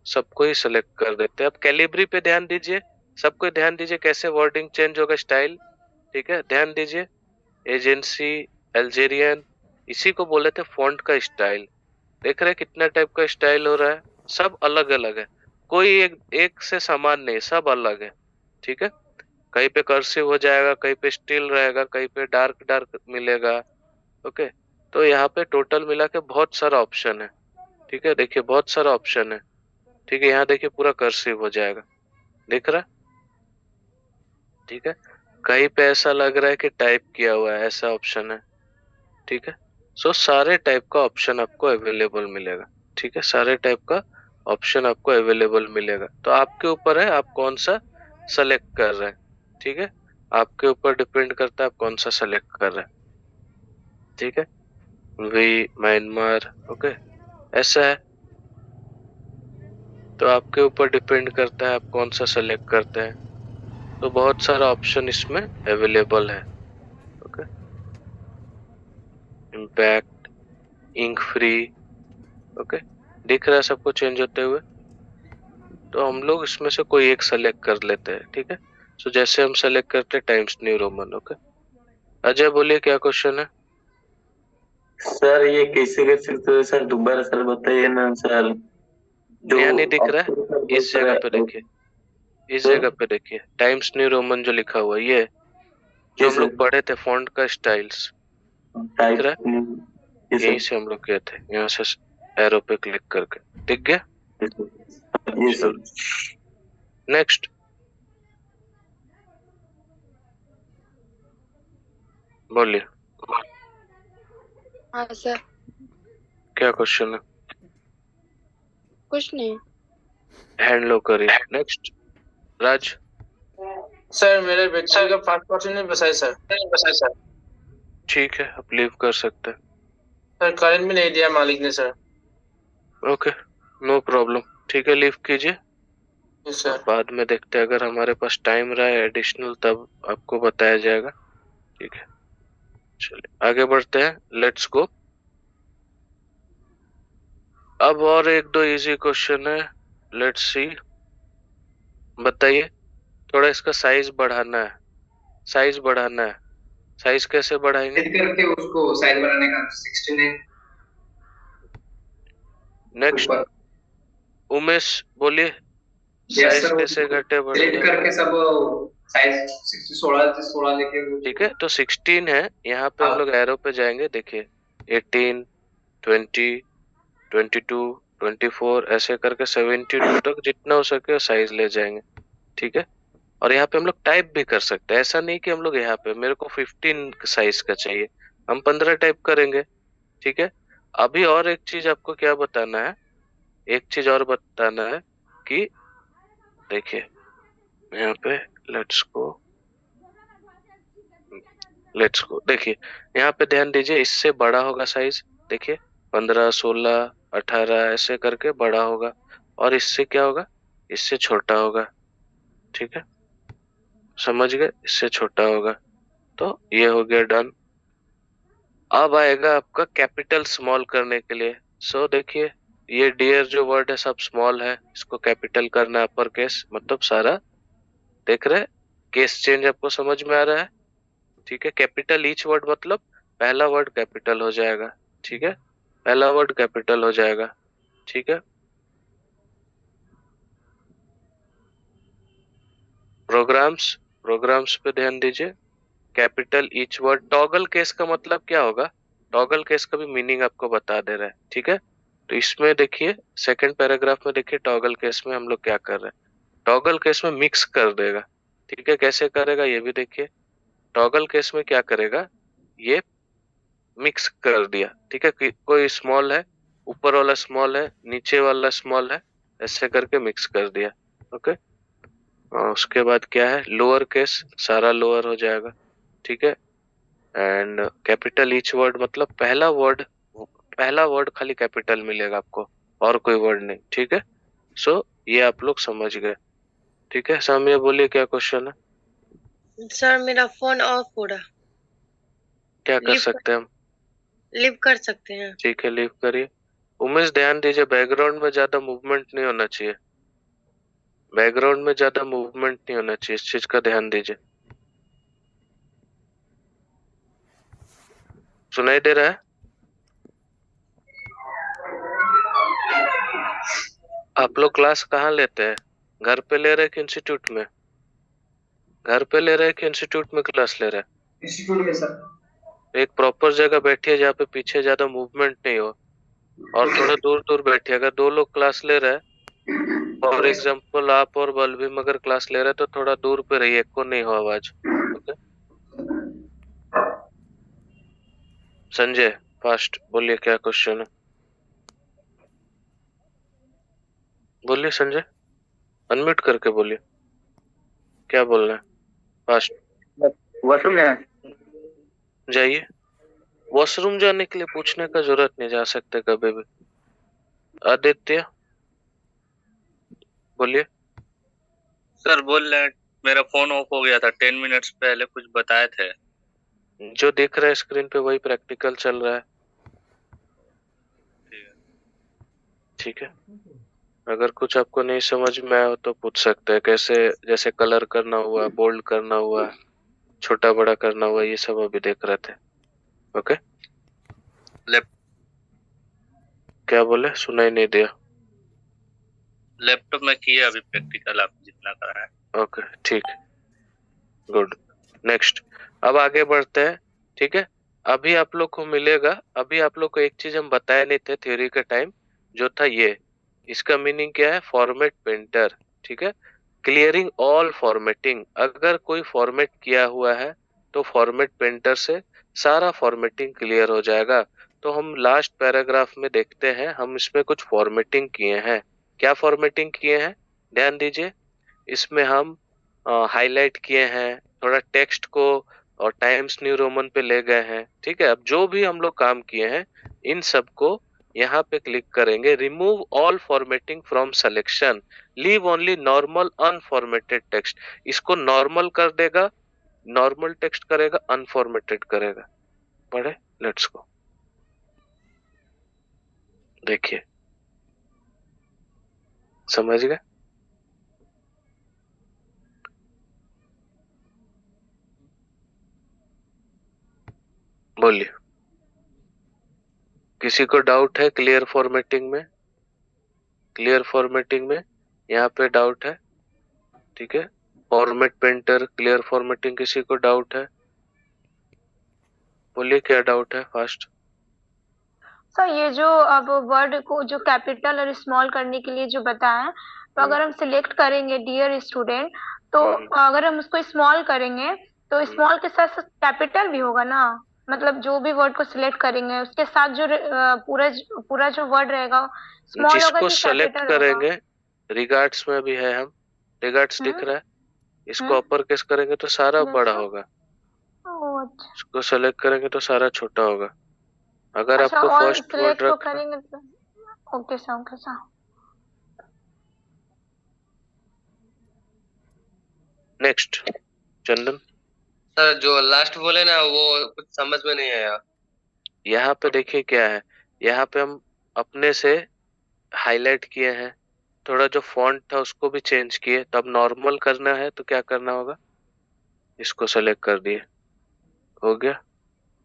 सबको ही सेलेक्ट कर देते हैं। अब कैलिब्री पे ध्यान दीजिए, सबको ध्यान दीजिए कैसे वर्डिंग चेंज होगा, स्टाइल, ठीक है, ध्यान दीजिए, एजेंसी, अल्जेरियन, इसी को बोले थे फॉन्ट का स्टाइल। देख रहे हैं कितना टाइप का स्टाइल हो रहा है, सब अलग अलग है, कोई एक से समान नहीं, सब अलग है, ठीक है। कहीं पे कर्सिव हो जाएगा, कहीं पे स्टिल रहेगा, कहीं पे डार्क डार्क मिलेगा, ओके। तो यहाँ पे टोटल मिला के बहुत सारा ऑप्शन है, ठीक है, देखिए बहुत सारा ऑप्शन है, ठीक है। यहाँ देखिए पूरा कर्सिव हो जाएगा, दिख रहा है, ठीक है। कहीं पे ऐसा लग रहा है कि टाइप किया हुआ है, ऐसा ऑप्शन है, ठीक है। सो सारे टाइप का ऑप्शन आपको अवेलेबल मिलेगा, ठीक है, सारे टाइप का ऑप्शन आपको अवेलेबल मिलेगा। तो आपके ऊपर है आप कौन सा सेलेक्ट कर रहे हैं, ठीक है, आपके ऊपर डिपेंड करता है आप कौन सा सेलेक्ट कर रहे हैं, ठीक है। वी म्यांमार, ओके, ऐसा है, तो आपके ऊपर डिपेंड करता है आप कौन सा सेलेक्ट करते हैं। तो बहुत सारा ऑप्शन इसमें अवेलेबल है, okay, impact, ink free, okay, दिख रहा है सबको चेंज होते हुए। तो हम लोग इसमें से कोई एक सेलेक्ट कर लेते हैं, ठीक है। सो जैसे हम सेलेक्ट करते हैं times new Roman, okay. Ajay बोलिए क्या क्वेश्चन है? सर ये कैसे कर सकते हो सर, दोबारा सर बताइए ना सर। जो यहाँ नहीं दिख रहा है, इस जगह पे देखिए, इस जगह पे देखिए, टाइम्स न्यू रोमन जो लिखा हुआ है, ये जो हम लोग पढ़े थे फॉन्ट का स्टाइल्स, दिख रहा है, यहीं से हम लोग गए थे, यहाँ से एरो पे क्लिक करके, दिख गया? नेक्स्ट, बोलिए। हाँ सर। क्या क्वेश्चन है? कुछ नहीं। हैंड लो करिए। नेक्स्ट, राज। सर मेरे बच्चे का 5% नहीं बसा है सर। ठीक है, आप लीव कर सकते हैं। सर करंट भी नहीं दिया मालिक ने सर। ओके, नो प्रॉब्लम, ठीक है, लीव कीजिए। सर बाद में देखते हैं, अगर हमारे पास टाइम रहा है एडिशनल तब आपको बताया जाएगा, ठीक है। चलिए आगे बढ़ते हैं, लेट्स गो। अब और एक दो इजी क्वेश्चन है, लेट्स सी। बताइए, थोड़ा इसका साइज बढ़ाना है, साइज बढ़ाना है। साइज कैसे बढ़ाएंगे? करके उसको साइज बढ़ाने का 16 है। नेक्स्ट उमेश बोलिए, साइज कैसे घटे बढ़ते? सिलेक्ट करके सब साइज 16 लेके। ठीक है, तो 16 है, यहाँ पे हम लोग एरो पे जाएंगे। देखिए 18, 20, 22, 24 ऐसे करके 72 तक जितना हो सके साइज ले जाएंगे। ठीक है, और यहाँ पे हम लोग टाइप भी कर सकते हैं। ऐसा नहीं कि हम लोग यहाँ पे मेरे को 15 साइज का चाहिए, हम 15 टाइप करेंगे। ठीक है, अभी और एक चीज आपको क्या बताना है, एक चीज और बताना है कि देखिए यहाँ पे लेट्स गो देखिए यहाँ पे ध्यान दीजिए, इससे बड़ा होगा साइज। देखिए 15, 16, 18 ऐसे करके बड़ा होगा, और इससे क्या होगा, इससे छोटा होगा। ठीक है, समझ गए, इससे छोटा होगा। तो ये हो गया डन। अब आएगा आपका कैपिटल स्मॉल करने के लिए। सो देखिए ये डियर जो वर्ड है सब स्मॉल है, इसको कैपिटल करना है, अपर केस मतलब सारा। देख रहे, केस चेंज आपको समझ में आ रहा है? ठीक है, कैपिटल ईच वर्ड मतलब पहला वर्ड कैपिटल हो जाएगा। ठीक है, पहला वर्ड कैपिटल हो जाएगा। ठीक है, प्रोग्राम्स पे ध्यान दीजिए, capital each word. Toggle case का मतलब क्या होगा, टॉगल केस का भी मीनिंग आपको बता दे रहा है। ठीक है, तो इसमें देखिए सेकंड पैराग्राफ में देखिए टॉगल केस में हम लोग क्या कर रहे हैं, टॉगल केस में मिक्स कर देगा। ठीक है, कैसे करेगा ये भी देखिए। टॉगल केस में क्या करेगा, ये मिक्स कर दिया। ठीक है, कोई स्मॉल है, ऊपर वाला स्मॉल है, नीचे वाला स्मॉल है, ऐसे करके मिक्स कर दिया। ओके, उसके बाद क्या है, लोअर केस, सारा लोअर हो जाएगा। ठीक है, एंड कैपिटल ईच वर्ड मतलब पहला वर्ड खाली कैपिटल मिलेगा आपको, और कोई वर्ड नहीं। ठीक है, सो ये आप लोग समझ गए। ठीक है, सामने बोलिए क्या क्वेश्चन है? सर मेरा फोन ऑफ हो रहा। क्या कर सकते हैं हम? लिव कर सकते हैं। ठीक है, लीव करिए। उमेश ध्यान दीजिए, बैकग्राउंड में ज्यादा मूवमेंट नहीं होना चाहिए, बैकग्राउंड में ज्यादा मूवमेंट नहीं होना चाहिए, इस चीज का ध्यान दीजिए। सुनाई दे रहा है? आप लोग क्लास कहाँ लेते हैं, घर पे ले रहे हैं कि इंस्टीट्यूट में? घर पे ले रहे हैं कि इंस्टीट्यूट में क्लास ले रहे हैं? इंस्टीट्यूट में सर। एक प्रॉपर जगह बैठिए जहाँ पे पीछे ज्यादा मूवमेंट नहीं हो, और थोड़ा दूर दूर बैठिए। अगर दो लोग क्लास ले रहे हैं, फॉर एग्जाम्पल आप और बलभीम अगर क्लास ले रहे हैं, तो थोड़ा दूर पे रहिए, एको नहीं हो आवाज। ओके, संजय फास्ट बोलिए क्या क्वेश्चन है, बोलिए संजय, अनम्यूट करके बोलिए, क्या बोलना है, फास्ट। वॉशरूम जाइए, वॉशरूम जाने के लिए पूछने का जरूरत नहीं, जा सकते कभी भी। आदित्य बोलिए। सर बोल रहे हैं मेरा फोन ऑफ हो गया था 10 मिनट्स पहले, कुछ बताए थे। जो दिख रहा है स्क्रीन पे वही प्रैक्टिकल चल रहा है। ठीक है, अगर कुछ आपको नहीं समझ में आया हो तो पूछ सकते हैं, कैसे जैसे कलर करना हुआ, बोल्ड करना हुआ, छोटा बड़ा करना हुआ, ये सब अभी देख रहे थे। ओके, क्या बोले, सुनाई नहीं दिया। लैपटॉप में किया अभी प्रैक्टिकल, आप जितना करा है। ओके ठीक, गुड, नेक्स्ट। अब आगे बढ़ते हैं। ठीक है, अभी आप लोग को मिलेगा, अभी आप लोग को एक चीज हम बताए नहीं थे थ्योरी के टाइम, जो था ये, इसका मीनिंग क्या है, फॉर्मेट पेंटर। ठीक है, क्लियरिंग ऑल फॉर्मेटिंग। अगर कोई फॉर्मेट किया हुआ है तो फॉर्मेट पेंटर से सारा फॉर्मेटिंग क्लियर हो जाएगा। तो हम लास्ट पैराग्राफ में देखते हैं, हम इसमें कुछ फॉर्मेटिंग किए हैं। क्या फॉर्मेटिंग किए हैं, ध्यान दीजिए। इसमें हम हाईलाइट किए हैं, थोड़ा टेक्स्ट को और टाइम्स न्यू रोमन पे ले गए हैं। ठीक है, अब जो भी हम लोग काम किए हैं इन सब को यहाँ पे क्लिक करेंगे, remove all formatting from selection, leave only normal unformatted text. इसको नॉर्मल कर देगा, नॉर्मल टेक्स्ट करेगा, अनफॉर्मेटेड करेगा। पढ़े, लेट्स गो। देखिए समझ गए? बोलिए, किसी को डाउट है क्लियर फॉर्मेटिंग में? क्लियर फॉर्मेटिंग में यहाँ पे डाउट है? ठीक है, फॉर्मेट पेंटर, क्लियर फॉर्मेटिंग, किसी को डाउट है? बोलिए क्या डाउट है फास्ट। सर ये जो अब वर्ड को जो कैपिटल और स्मॉल करने के लिए जो बताया, तो अगर हम सिलेक्ट करेंगे डियर स्टूडेंट, तो अगर हम उसको स्मॉल करेंगे तो स्मॉल के साथ साथ कैपिटल भी होगा ना? मतलब जो भी वर्ड को सिलेक्ट करेंगे उसके साथ जो पूरा जो वर्ड रहेगा स्मॉल होगा जिसको कि सेलेक्ट कैपिटल होगा? करेंगे, रिगार्ड्स में भी है, हम रिगार्ड्स दिख रहा है, इसको अपर केस करेंगे तो सारा बड़ा होगा, ओह, अच्छा। इसको सेलेक्ट करेंगे तो सारा छोटा होगा। अगर अच्छा, आपको और फर्स्ट वर्ड सिलेक्ट को रखना, करेंगे तो okay sir, okay sir. Next Chandan. Sir जो लास्ट बोले ना वो कुछ समझ में नहीं आया। यहाँ पे देखिए क्या है, यहाँ पे हम अपने से हाईलाइट किए हैं, थोड़ा जो फॉन्ट था उसको भी चेंज किए, तो अब नॉर्मल करना है तो क्या करना होगा, इसको सेलेक्ट कर दिए, हो गया,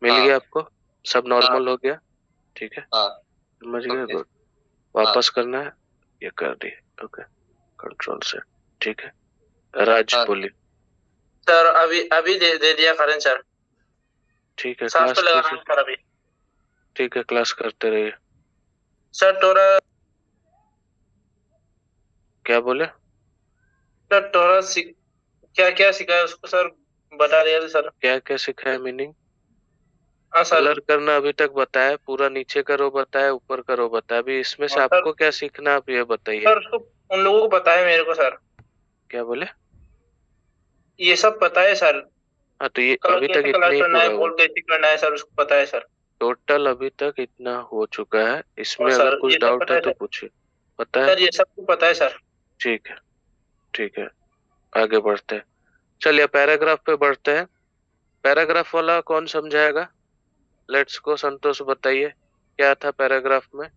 मिल गया आपको, सब नॉर्मल हो गया, ठीक है, समझ गए, गुड। वापस करना है, ये कर दिए, ओके, कंट्रोल से, ठीक है। राज बोलिए। सर अभी दे दिया करें सर। ठीक है, साफ क्लास तो लगा रहा कीजिए। हूं सर अभी। ठीक है, क्लास करते रहिए। सर टोरा क्या बोले? सर टोरा क्या क्या सिखाया उसको सर, बता दिया सर। क्या क्या सिखाया मीनिंग? हाँ सर। कलर करना अभी तक बताया, पूरा नीचे करो बताया, ऊपर करो बताया, अभी इसमें से हाँ, सर। आपको क्या सीखना आप ये बताइए। सर उसको उन लोगों को पता है मेरे को सर। क्या बोले? ये सब पता है सर। हाँ तो ये कलर अभी तक कैसे इतना कलर ही करना पूरा है, हुआ, बोल्ड कैसे करना है सर, उसको पता है सर। टोटल अभी तक इतना हो चुका है, इसमें और अगर सर कुछ ये सब डाउट पता है है तो सर। पूछिए। पता है? सर ये सबको पता है सर। ठीक है, ठीक है, आगे बढ़ते हैं। चलिए पैराग्राफ पे बढ़ते हैं। पैराग्राफ वाला कौन समझाएगा? लेट्स को संतोष बताइए क्या था पैराग्राफ में,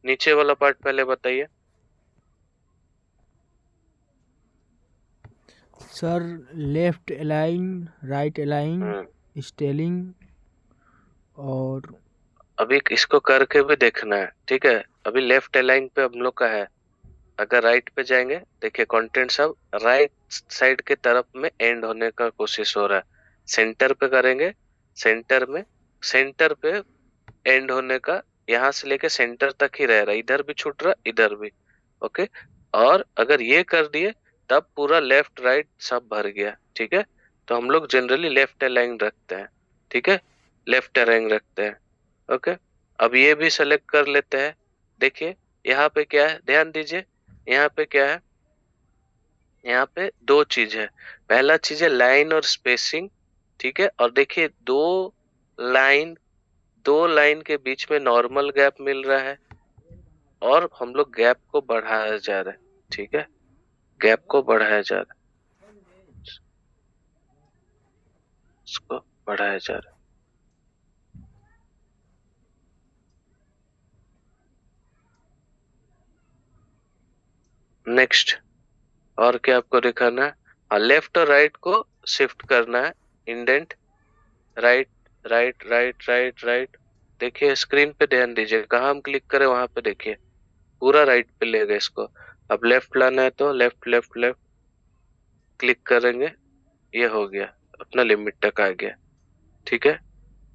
नीचे वाला पार्ट पहले बताइए। Sir left align, right align, styling, और अभी इसको करके भी देखना है, ठीक है। अभी लेफ्ट अलाइन पे हम लोग का है, अगर राइट पे जाएंगे, देखिए कंटेंट सब राइट साइड के तरफ में एंड होने का कोशिश हो रहा है। सेंटर पे करेंगे, सेंटर पे एंड होने का, यहाँ से लेके सेंटर तक ही रह रहा है, इधर भी छूट रहा, इधर भी, ओके। और अगर ये कर दिए तब पूरा लेफ्ट राइट सब भर गया, ठीक है। तो हम लोग जनरली लेफ्ट अलाइन रखते हैं, ठीक है, लेफ्ट अलाइन रखते हैं, ओके। अब ये भी सेलेक्ट कर लेते हैं। देखिए यहाँ पे क्या है, ध्यान दीजिए, यहाँ पे क्या है, यहाँ पे दो चीज है। पहला चीज है लाइन और स्पेसिंग, ठीक है। और देखिए दो लाइन के बीच में नॉर्मल गैप मिल रहा है, और हम लोग गैप को बढ़ाया जा रहा है, ठीक है, गैप को बढ़ाया जा रहा है, इसको बढ़ाया जा रहा है। नेक्स्ट, और क्या आपको दिखाना है? हाँ, लेफ्ट और राइट को शिफ्ट करना है, indent, right right right right right. देखिए स्क्रीन पे ध्यान दीजिए, कहाँ हम क्लिक करें वहां पे देखिए, पूरा राइट पे ले गए इसको। अब लेफ्ट लाना है तो लेफ्ट लेफ्ट लेफ्ट क्लिक करेंगे, ये हो गया, अपना लिमिट तक आ गया, ठीक है।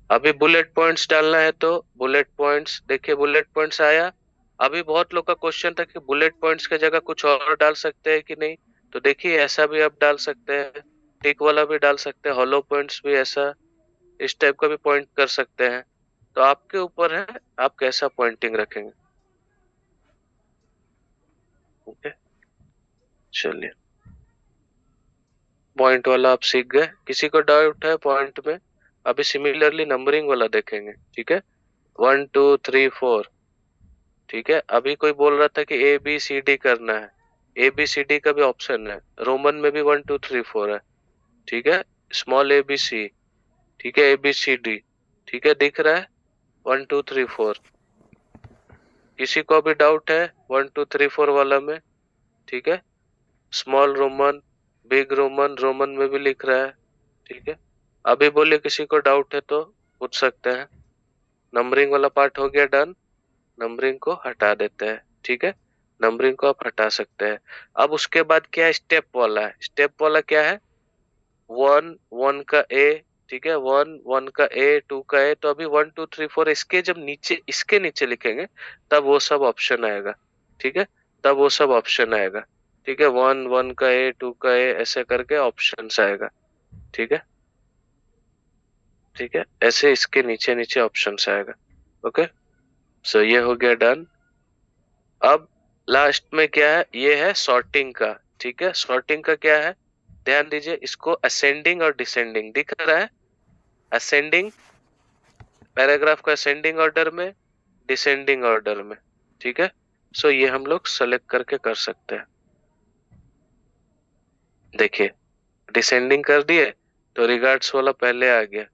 अभी बुलेट पॉइंट्स डालना है तो बुलेट पॉइंट्स, देखिए बुलेट पॉइंट्स आया। अभी बहुत लोग का क्वेश्चन था कि बुलेट पॉइंट्स की जगह कुछ और डाल सकते हैं कि नहीं, तो देखिए ऐसा भी आप डाल सकते हैं, टिक वाला भी डाल सकते हैं, हॉलो पॉइंट्स भी, ऐसा इस टाइप का भी पॉइंट कर सकते हैं। तो आपके ऊपर है आप कैसा पॉइंटिंग रखेंगे, ओके। चलिए पॉइंट वाला आप सीख गए, किसी को डाउट है पॉइंट में? अभी सिमिलरली नंबरिंग वाला देखेंगे, ठीक है, 1 2 3 4, ठीक है। अभी कोई बोल रहा था कि ABCD करना है, ABCD का भी ऑप्शन है, रोमन में भी 1 2 3 4 है, ठीक है, स्मॉल ABC, ठीक है, ABCD, ठीक है, दिख रहा है 1 2 3 4। किसी को भी डाउट है 1 2 3 4 वाला में? ठीक है, small Roman, big Roman, Roman में भी लिख रहा है, ठीक है। अभी बोलिए किसी को डाउट है तो पूछ सकते हैं। नंबरिंग वाला पार्ट हो गया डन, नंबरिंग को हटा देते हैं, ठीक है, नंबरिंग को आप हटा सकते हैं। अब उसके बाद क्या है, स्टेप वाला है। स्टेप वाला क्या है, 1 1 का ए, ठीक है, 1 1 का ए, 2 का ए, तो अभी 1 2 3 4 इसके जब नीचे, इसके नीचे लिखेंगे तब वो सब ऑप्शन आएगा, ठीक है, तब वो सब ऑप्शन आएगा, ठीक है, 1 1 का ए, 2 का ए, ऐसे करके ऑप्शंस आएगा, ठीक है, ठीक है, ऐसे इसके नीचे नीचे ऑप्शंस आएगा। ओके, सो ये हो गया डन। अब लास्ट में क्या है, ये है सॉर्टिंग का, ठीक है। सॉर्टिंग का क्या है, ध्यान दीजिए, इसको असेंडिंग और डिसेंडिंग दिख रहा है, असेंडिंग पैराग्राफ का असेंडिंग ऑर्डर में, डिसेंडिंग ऑर्डर में, ठीक है। सो ये हम लोग सेलेक्ट करके कर सकते हैं। देखिए डिसेंडिंग कर दिए तो रिगार्ड्स वाला पहले आ गया,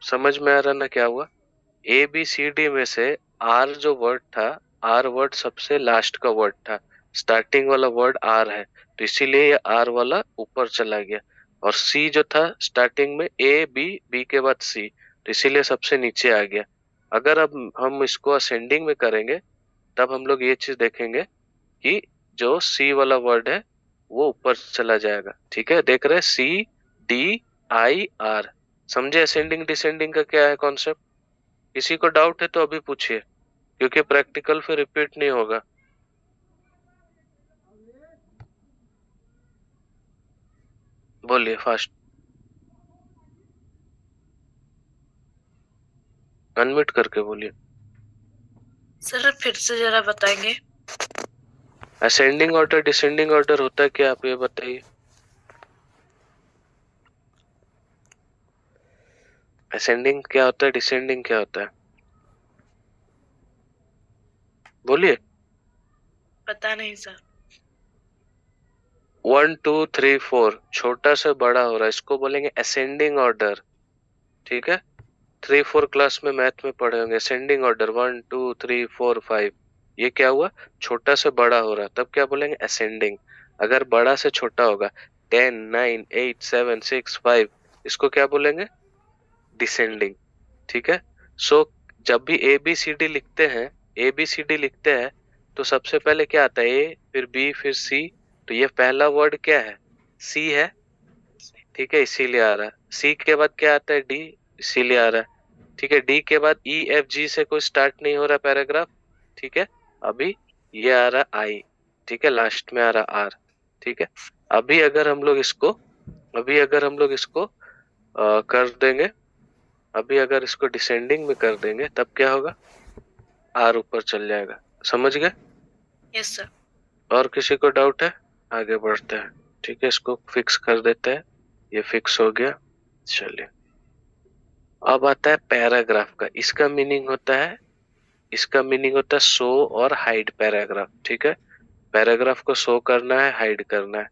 समझ में आ रहा ना क्या हुआ। ए बी सी डी में से आर जो वर्ड था, आर वर्ड सबसे लास्ट का वर्ड था, स्टार्टिंग वाला वर्ड आर है, तो इसीलिए ये आर वाला ऊपर चला गया। और सी जो था स्टार्टिंग में ए बी, बी के बाद सी, तो इसीलिए सबसे नीचे आ गया। अगर अब हम इसको असेंडिंग में करेंगे तब हम लोग ये चीज देखेंगे कि जो सी वाला वर्ड है वो ऊपर चला जाएगा, ठीक है। देख रहे सी डी आई आर, समझे असेंडिंग डिसेंडिंग का क्या है कॉन्सेप्ट। किसी को डाउट है तो अभी पूछिए, क्योंकि प्रैक्टिकल फिर रिपीट नहीं होगा। बोलिए फास्ट, अनम्यूट करके बोलिए। सर फिर से जरा बताएंगे। असेंडिंग ऑर्डर डिसेंडिंग ऑर्डर होता है क्या, आप ये बताइए। असेंडिंग क्या होता है, डिसेंडिंग क्या होता है, बोलिए। पता नहीं सर। 1 2 3 4 छोटा से बड़ा हो रहा है, इसको बोलेंगे असेंडिंग ऑर्डर, ठीक है। 3 4 क्लास में मैथ में पढ़े होंगे, असेंडिंग ऑर्डर 1 2 3 4 5, ये क्या हुआ, छोटा से बड़ा हो रहा है, तब क्या बोलेंगे असेंडिंग। अगर बड़ा से छोटा होगा 10 9 8 7 6 5, इसको क्या बोलेंगे, डिसेंडिंग, ठीक है। सो जब भी ए बी सी डी लिखते हैं, ए बी सी डी लिखते हैं तो सबसे पहले क्या आता है, ए फिर बी फिर सी, तो ये पहला वर्ड क्या है, सी है, ठीक है, इसीलिए आ रहा है। सी के बाद क्या आता है, डी, इसीलिए आ रहा है, ठीक है। डी के बाद ई एफ जी से कोई स्टार्ट नहीं हो रहा पैराग्राफ, ठीक है। अभी ये आ रहा आई, ठीक है, लास्ट में आ रहा आर, ठीक है। अभी अगर हम लोग इसको कर देंगे, अभी अगर इसको डिसेंडिंग में कर देंगे तब क्या होगा, आर ऊपर चल जाएगा, समझ गए। Yes sir. और किसी को डाउट है, आगे बढ़ते हैं, ठीक है। इसको फिक्स कर देते हैं, ये फिक्स हो गया। चलिए अब आता है पैराग्राफ का, इसका मीनिंग होता है शो और हाइड पैराग्राफ, ठीक है। पैराग्राफ को शो करना है, हाइड करना है,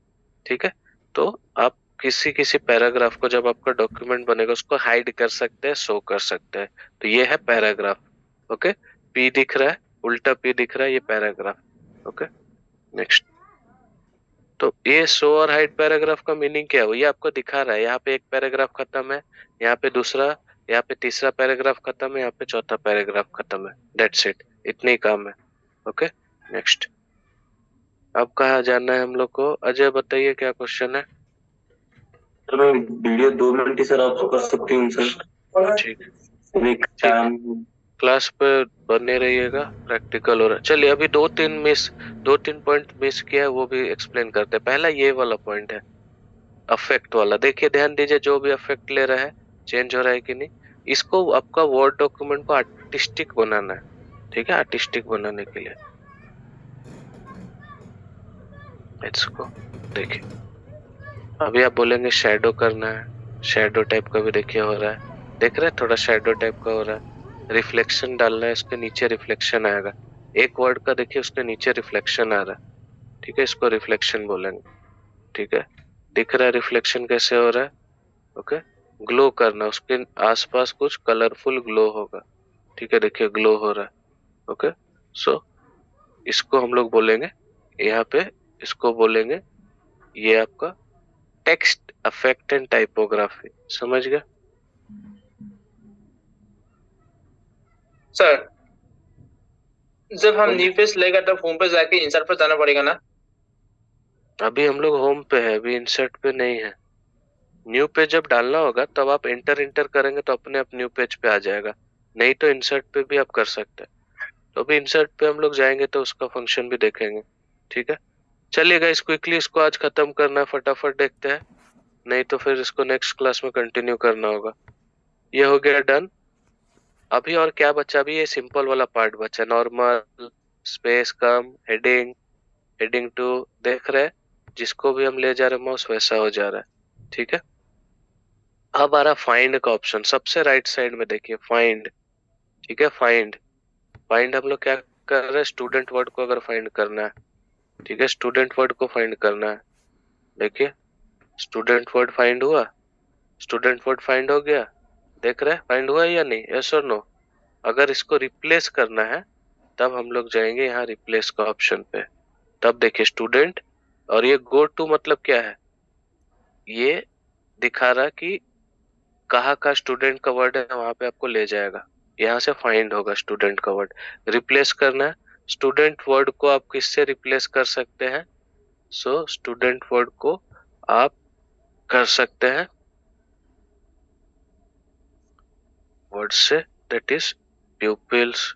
ठीक है। तो आप किसी पैराग्राफ को जब आपका डॉक्यूमेंट बनेगा उसको हाइड कर सकते हैं, शो कर सकते हैं, तो ये है पैराग्राफ। ओके, पी दिख रहा है, उल्टा पी दिख रहा है, ये पैराग्राफ। ओके नेक्स्ट, तो ये शो और हाइड पैराग्राफ का मीनिंग क्या है, ये आपको दिखा रहा है। यहाँ पे एक पैराग्राफ खत्म है, यहाँ पे दूसरा, यहाँ पे तीसरा पैराग्राफ खत्म है, यहाँ पे चौथा पैराग्राफ खत्म है, दैट्स इट, इतने ही काम है। ओके नेक्स्ट, अब कहाँ जाना है हम लोग को, अजय बताइए क्या क्वेश्चन है। सर मैं वीडियो 2 मिनट ही सर आपको कर सकती हूँ सर। ठीक, क्लास पे बने रहिएगा, प्रैक्टिकल हो रहा है। चलिए अभी 2-3 पॉइंट मिस किया है, वो भी एक्सप्लेन करते हैं। पहला ये वाला पॉइंट है अफेक्ट वाला, देखिए ध्यान दीजिए, जो भी अफेक्ट ले रहा है चेंज हो रहा है कि नहीं। इसको आपका वर्ड डॉक्यूमेंट को आर्टिस्टिक बनाना है, ठीक है। आर्टिस्टिक बनाने के लिए इसको देखिए, अभी आप बोलेंगे शैडो करना है, शैडो टाइप का भी देखिए हो रहा है, देख रहे हैं, थोड़ा शैडो टाइप का हो रहा है। रिफ्लेक्शन डालना है, उसके नीचे रिफ्लेक्शन आएगा। एक वर्ड का देखिए उसके नीचे रिफ्लेक्शन आ रहा है, ठीक है, इसको रिफ्लेक्शन बोलेंगे, ठीक है। दिख रहा है रिफ्लेक्शन कैसे हो रहा है। ओके, ग्लो करना, उसके आसपास कुछ कलरफुल ग्लो होगा, ठीक है, देखिए ग्लो हो रहा है। ओके, सो इसको हम लोग बोलेंगे यहाँ पे, इसको बोलेंगे ये आपका टेक्स्ट अफेक्ट एंड टाइपोग्राफी। समझ गया सर? जब हम न्यू पेज लेगा तब होम पे जाके इंसर्ट पर जाना पड़ेगा ना? अभी हम लोग होम पे है, अभी इंसर्ट पे नहीं है। न्यू पेज जब डालना होगा तब आप इंटर करेंगे तो अपने आप न्यू पेज पे आ जाएगा, नहीं तो इंसर्ट पे भी आप कर सकते हैं। तो अभी इंसर्ट पे हम लोग जाएंगे तो उसका फंक्शन भी देखेंगे। ठीक है, चलिएगा इस क्विकली इसको आज खत्म करना है, फटाफट देखते हैं, नहीं तो फिर इसको नेक्स्ट क्लास में कंटिन्यू करना होगा। ये हो गया डन। अभी और क्या बचा? अभी ये सिंपल वाला पार्ट बचा, नॉर्मल, स्पेस कम, हेडिंग, हेडिंग टू, देख रहे हैं जिसको भी हम ले जा रहे हैं माउस वैसा हो जा रहा है। ठीक है, अब आ रहा फाइंड का ऑप्शन, सबसे राइट साइड में देखिए फाइंड। ठीक है, फाइंड, फाइंड हम लोग क्या कर रहे हैं, स्टूडेंट वर्ड को अगर फाइंड करना है। ठीक है, स्टूडेंट वर्ड को फाइंड करना है। देखिए स्टूडेंट वर्ड फाइंड हुआ, स्टूडेंट वर्ड फाइंड हो गया, देख रहे हैं फाइंड हुआ या नहीं, यस और नो। अगर इसको रिप्लेस करना है तब हम लोग जाएंगे यहाँ रिप्लेस का ऑप्शन पे, तब देखिए स्टूडेंट, और ये गो टू मतलब क्या है, ये दिखा रहा कि कहाँ का स्टूडेंट का वर्ड है वहां पे आपको ले जाएगा, यहाँ से फाइंड होगा स्टूडेंट का वर्ड। रिप्लेस करना है, स्टूडेंट वर्ड को आप किससे रिप्लेस कर सकते हैं, सो स्टूडेंट वर्ड को आप कर सकते हैं वर्ड से, दैट इज प्यूपिल्स।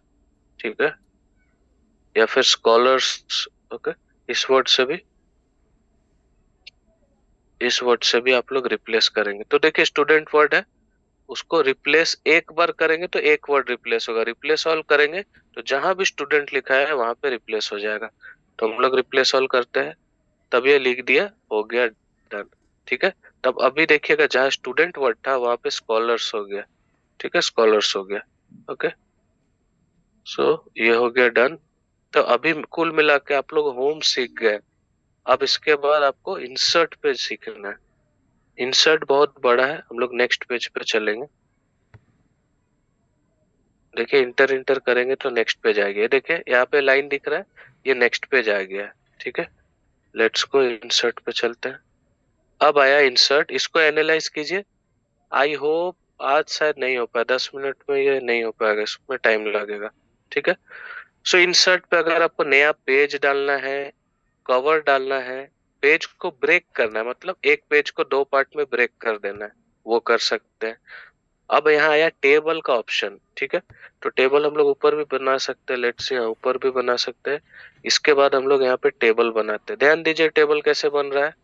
ठीक है, या फिर स्कॉलर्स। ओके, इस वर्ड से भी, इस वर्ड से भी आप लोग रिप्लेस करेंगे। तो देखिए स्टूडेंट वर्ड है, उसको रिप्लेस एक बार करेंगे तो एक वर्ड रिप्लेस होगा, रिप्लेस ऑल करेंगे तो जहां भी स्टूडेंट लिखा है वहां पे रिप्लेस हो जाएगा। तो हम लोग रिप्लेस ऑल करते हैं, तब ये लिख दिया, हो गया डन। ठीक है, तब अभी देखिएगा जहां स्टूडेंट वर्ड था वहां पे स्कॉलर्स हो गया। ठीक है, स्कॉलर्स हो गया। ओके, सो ये हो गया डन। तो अभी कुल मिला के आप लोग होम सीख गए। अब इसके बाद आपको इंसर्ट पेज सीखना है। इंसर्ट बहुत बड़ा है, हम लोग नेक्स्ट पेज पे चलेंगे। देखिए इंटर करेंगे तो नेक्स्ट पेज आ गया, देखिए यहाँ पे लाइन दिख रहा है, ये नेक्स्ट पेज आ गया है। ठीक है, लेट्स गो इंसर्ट पे चलते हैं। अब आया इंसर्ट, इसको एनालाइज कीजिए। आई होप आज शायद नहीं हो पाया, 10 मिनट में ये नहीं हो पाएगा, इसमें टाइम लगेगा। ठीक है, सो इंसर्ट पे अगर आपको नया पेज डालना है, कवर डालना है, पेज को ब्रेक करना है, मतलब एक पेज को 2 पार्ट में ब्रेक कर देना है, वो कर सकते हैं। अब यहाँ आया टेबल का ऑप्शन। ठीक है, तो टेबल हम लोग ऊपर भी बना सकते हैं, लेट्स से ऊपर भी बना सकते हैं। इसके बाद हम लोग यहाँ पे टेबल बनाते हैं। ध्यान दीजिए टेबल कैसे बन रहा है,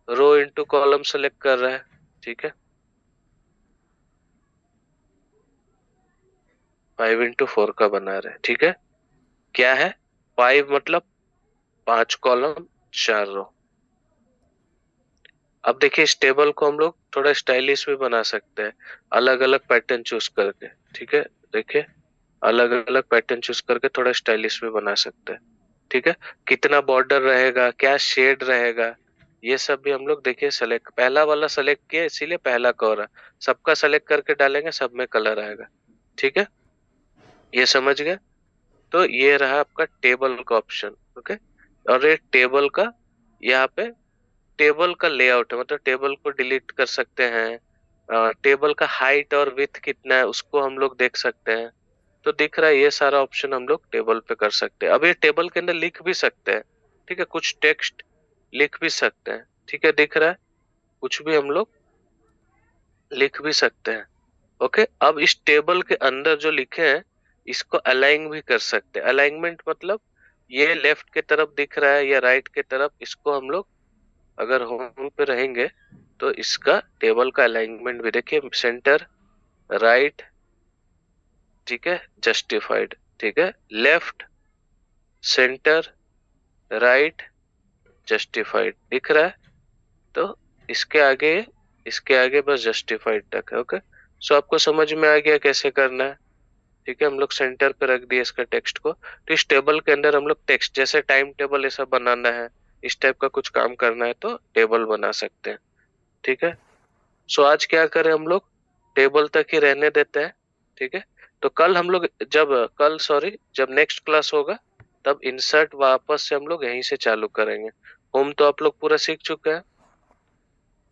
रो इनटू कॉलम सेलेक्ट कर रहा है। ठीक है, 5x4 का बना रहे हैं। ठीक है, क्या है 5 मतलब 5 कॉलम 4 रो। अब देखिए इस टेबल को हम लोग थोड़ा स्टाइलिश भी बना सकते हैं, अलग अलग पैटर्न चूज करके। ठीक है, देखिए अलग अलग पैटर्न चूज करके थोड़ा स्टाइलिश भी बना सकते हैं। ठीक है, कितना बॉर्डर रहेगा, क्या शेड रहेगा, ये सब भी हम लोग देखिए सेलेक्ट, पहला वाला सेलेक्ट किया इसीलिए पहला कलर, सबका सेलेक्ट करके डालेंगे सब में कलर आएगा। ठीक है, ये समझ गए। तो ये रहा आपका टेबल का ऑप्शन। ओके, और ये टेबल का, यहाँ पे टेबल का लेआउट है, मतलब टेबल को डिलीट कर सकते हैं, टेबल का हाइट और विड्थ कितना है उसको हम लोग देख सकते हैं। तो दिख रहा है ये सारा ऑप्शन हम लोग टेबल पे कर सकते हैं। अब ये टेबल के अंदर लिख भी सकते हैं। ठीक है, कुछ टेक्स्ट लिख भी सकते हैं। ठीक है, दिख रहा है कुछ भी हम लोग लिख भी सकते हैं। ओके, अब इस टेबल के अंदर जो लिखे हैं इसको अलाइन भी कर सकते हैं। अलाइनमेंट मतलब ये लेफ्ट के तरफ दिख रहा है या राइट के तरफ, इसको हम लोग अगर होम पे रहेंगे तो इसका टेबल का अलाइनमेंट भी देखिए, सेंटर, राइट, ठीक है, जस्टिफाइड, ठीक है, लेफ्ट, सेंटर, राइट, जस्टिफाइड दिख रहा है। तो इसके आगे बस जस्टिफाइड तक है। ओके, सो आपको समझ में आ गया कैसे करना है। ठीक है, हम लोग सेंटर पे रख दिए इसका टेक्स्ट को। तो इस टेबल के अंदर हम लोग टेक्स्ट, जैसे टाइम टेबल ऐसा बनाना है, इस टाइप का कुछ काम करना है तो टेबल बना सकते हैं। ठीक है, सो आज क्या करें, हम लोग टेबल तक ही रहने देते हैं। ठीक है, तो कल हम लोग जब नेक्स्ट क्लास होगा तब इंसर्ट वापस से हम लोग यहीं से चालू करेंगे। होम तो आप लोग पूरा सीख चुके हैं।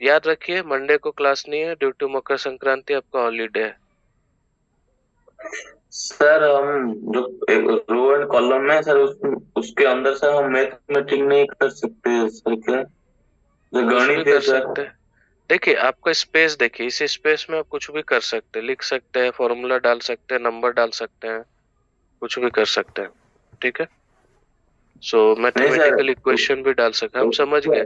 याद रखिए मंडे को क्लास नहीं है ड्यू टू मकर संक्रांति, आपका हॉलीडे है। सर हम जो रो एंड कॉलम है सर उसके अंदर सर हम मैथमेटिक नहीं कर सकते सर, क्या जो कुछ भी गणित कर है सर। सकते हैं। देखिए आपका स्पेस देखिए, इस स्पेस में आप कुछ भी कर सकते हैं, लिख सकते हैं, फॉर्मूला डाल सकते हैं, नंबर डाल सकते हैं, कुछ भी कर सकते हैं। ठीक है, सो मैथमेटिकल इक्वेशन भी डाल सकते हैं, हम समझ गए।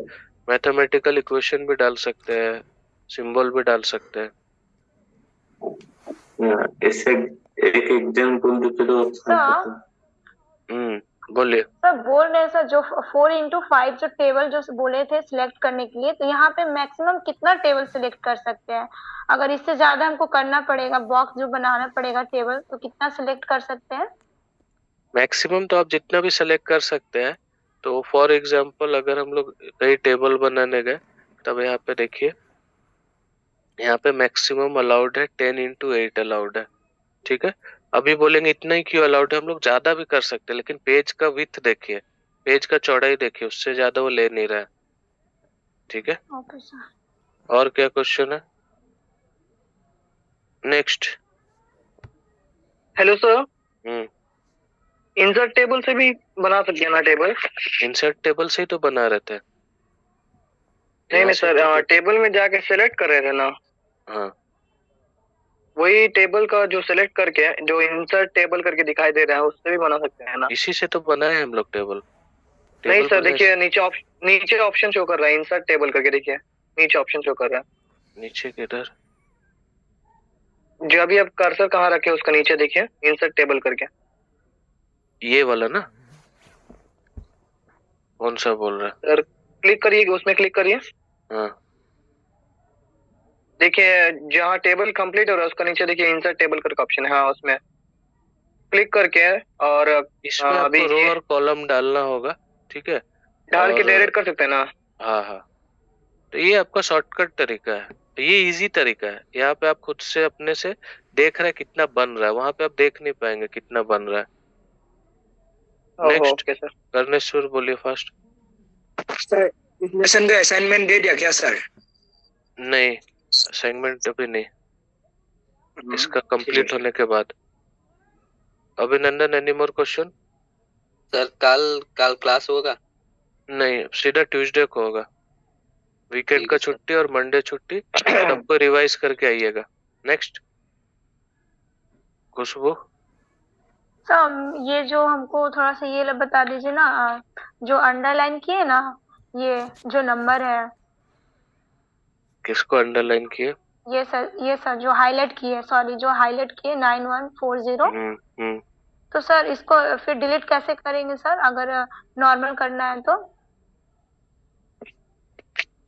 मैथमेटिकल इक्वेशन भी डाल सकते हैं, सिंबल भी डाल सकते हैं। ऐसे एक एग्जांपल देते तो अच्छा होता। बोलिए सर बोल रहे हैं सर, जो 4x5 जो टेबल जो बोले थे सिलेक्ट करने के लिए, तो यहाँ पे मैक्सिमम कितना टेबल सिलेक्ट कर सकते हैं? अगर इससे ज्यादा हमको करना पड़ेगा, बॉक्स जो बनाना पड़ेगा टेबल, तो कितना सिलेक्ट कर सकते हैं? मैक्सिमम तो आप जितना भी सेलेक्ट कर सकते हैं। तो फॉर एग्जांपल अगर हम लोग कई टेबल बनाने गए, तब यहाँ पे देखिए, यहाँ पे मैक्सिमम अलाउड है 10x8 अलाउड है। ठीक है, अभी बोलेंगे इतना ही क्यों अलाउड है, हम लोग ज्यादा भी कर सकते हैं, लेकिन पेज का विड्थ देखिए, पेज का चौड़ाई देखिए, उससे ज्यादा वो ले नहीं रहा है। ठीक है, ओके सर। और क्या क्वेश्चन है? Next. Hello sir, insert table से भी बना सकते हैं ना टेबल? इंसर्ट टेबल से ही तो बना रहे थे। नहीं सर, टेबल में जाके सेलेक्ट कर रहे थे ना। हाँ, वही टेबल का जो सेलेक्ट करके जो इंसर्ट टेबल करके दिखाई दे रहा है उससे भी बना सकते हैं ना? इसी से तो बनाए हम लोग टेबल। नहीं सर, देखिए नीचे ऑप्शन शो कर रहा है इंसर्ट टेबल करके, देखिए नीचे ऑप्शन शो कर रहा है। नीचे किधर? जो अभी आप कर्सर कहाँ रखे उसका नीचे देखिए, इंसर्ट टेबल करके। ये वाला ना? कौन सा बोल रहा है? सर क्लिक करिए, उसमें क्लिक करिए। हाँ, देखिए जहाँ टेबल कंप्लीट हो रहा है उसका नीचे देखिए इंसर्ट टेबल करके ऑप्शन है। हाँ, उसमें क्लिक करके और इसमें आपको रो और कॉलम डालना होगा। ठीक है, डाल के डायरेक्ट कर सकते हैं ना? हाँ हाँ, तो ये आपका शॉर्टकट तरीका है, ये इजी तरीका है। यहाँ पे आप खुद से अपने से देख रहे हैं कितना बन रहा है, वहां पे आप देख नहीं पाएंगे कितना बन रहा है। नेक्स्ट कर्णेश्वर बोलिए फास्ट। सर इस लेसन का असाइनमेंट दे दिया क्या सर? नहीं, असाइनमेंट अभी नहीं, इसका कंप्लीट होने के बाद। अभिनंदन, एनी मोर क्वेश्चन? सर कल क्लास होगा? नहीं, सीधा ट्यूसडे को होगा। वीकेंड का छुट्टी और मंडे छुट्टी, सबको रिवाइज करके आइएगा। नेक्स्ट खुशबू। सर ये जो हमको थोड़ा सा ये बता दीजिए ना, जो अंडरलाइन किए ना, ये जो नंबर है। किसको अंडरलाइन किए? ये सर जो हाईलाइट किए, सॉरी जो हाईलाइट किए 9140। तो सर इसको फिर डिलीट कैसे करेंगे सर, अगर नॉर्मल करना है तो?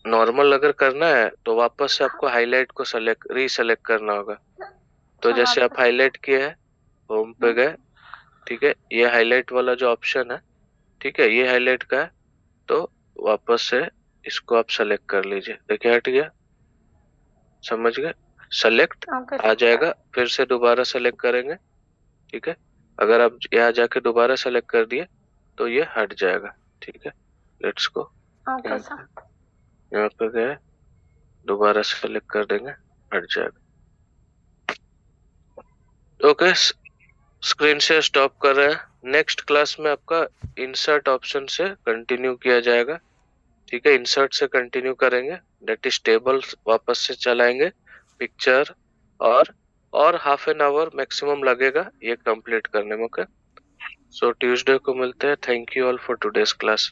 नॉर्मल अगर करना है तो वापस से आपको हाईलाइट को रीसेलेक्ट करना होगा। तो जैसे आप हाईलाइट किए हैं, होम पे गए, ठीक है, ये हाईलाइट वाला जो ऑप्शन है, ठीक है, ये हाईलाइट का है, तो वापस से इसको आप सेलेक्ट कर लीजिए। देखिए हट गया, समझ गए? सेलेक्ट आ जाएगा, फिर से दोबारा सेलेक्ट करेंगे। ठीक है, अगर आप यहाँ जाके दोबारा सेलेक्ट कर दिए तो ये हट जाएगा। ठीक है, लेट्स गो। Okay sir. यहाँ पे गए, दोबारा सेलेक्ट कर देंगे, हट जाएगा। ओके, स्क्रीन से स्टॉप कर रहे हैं। नेक्स्ट क्लास में आपका इंसर्ट ऑप्शन से कंटिन्यू किया जाएगा। ठीक है, इंसर्ट से कंटिन्यू करेंगे, दैट इज टेबल वापस से चलाएंगे, पिक्चर और हाफ एन आवर मैक्सिमम लगेगा ये कंप्लीट करने में। ओके, सो ट्यूसडे को मिलते हैं। Thank you all for today's class.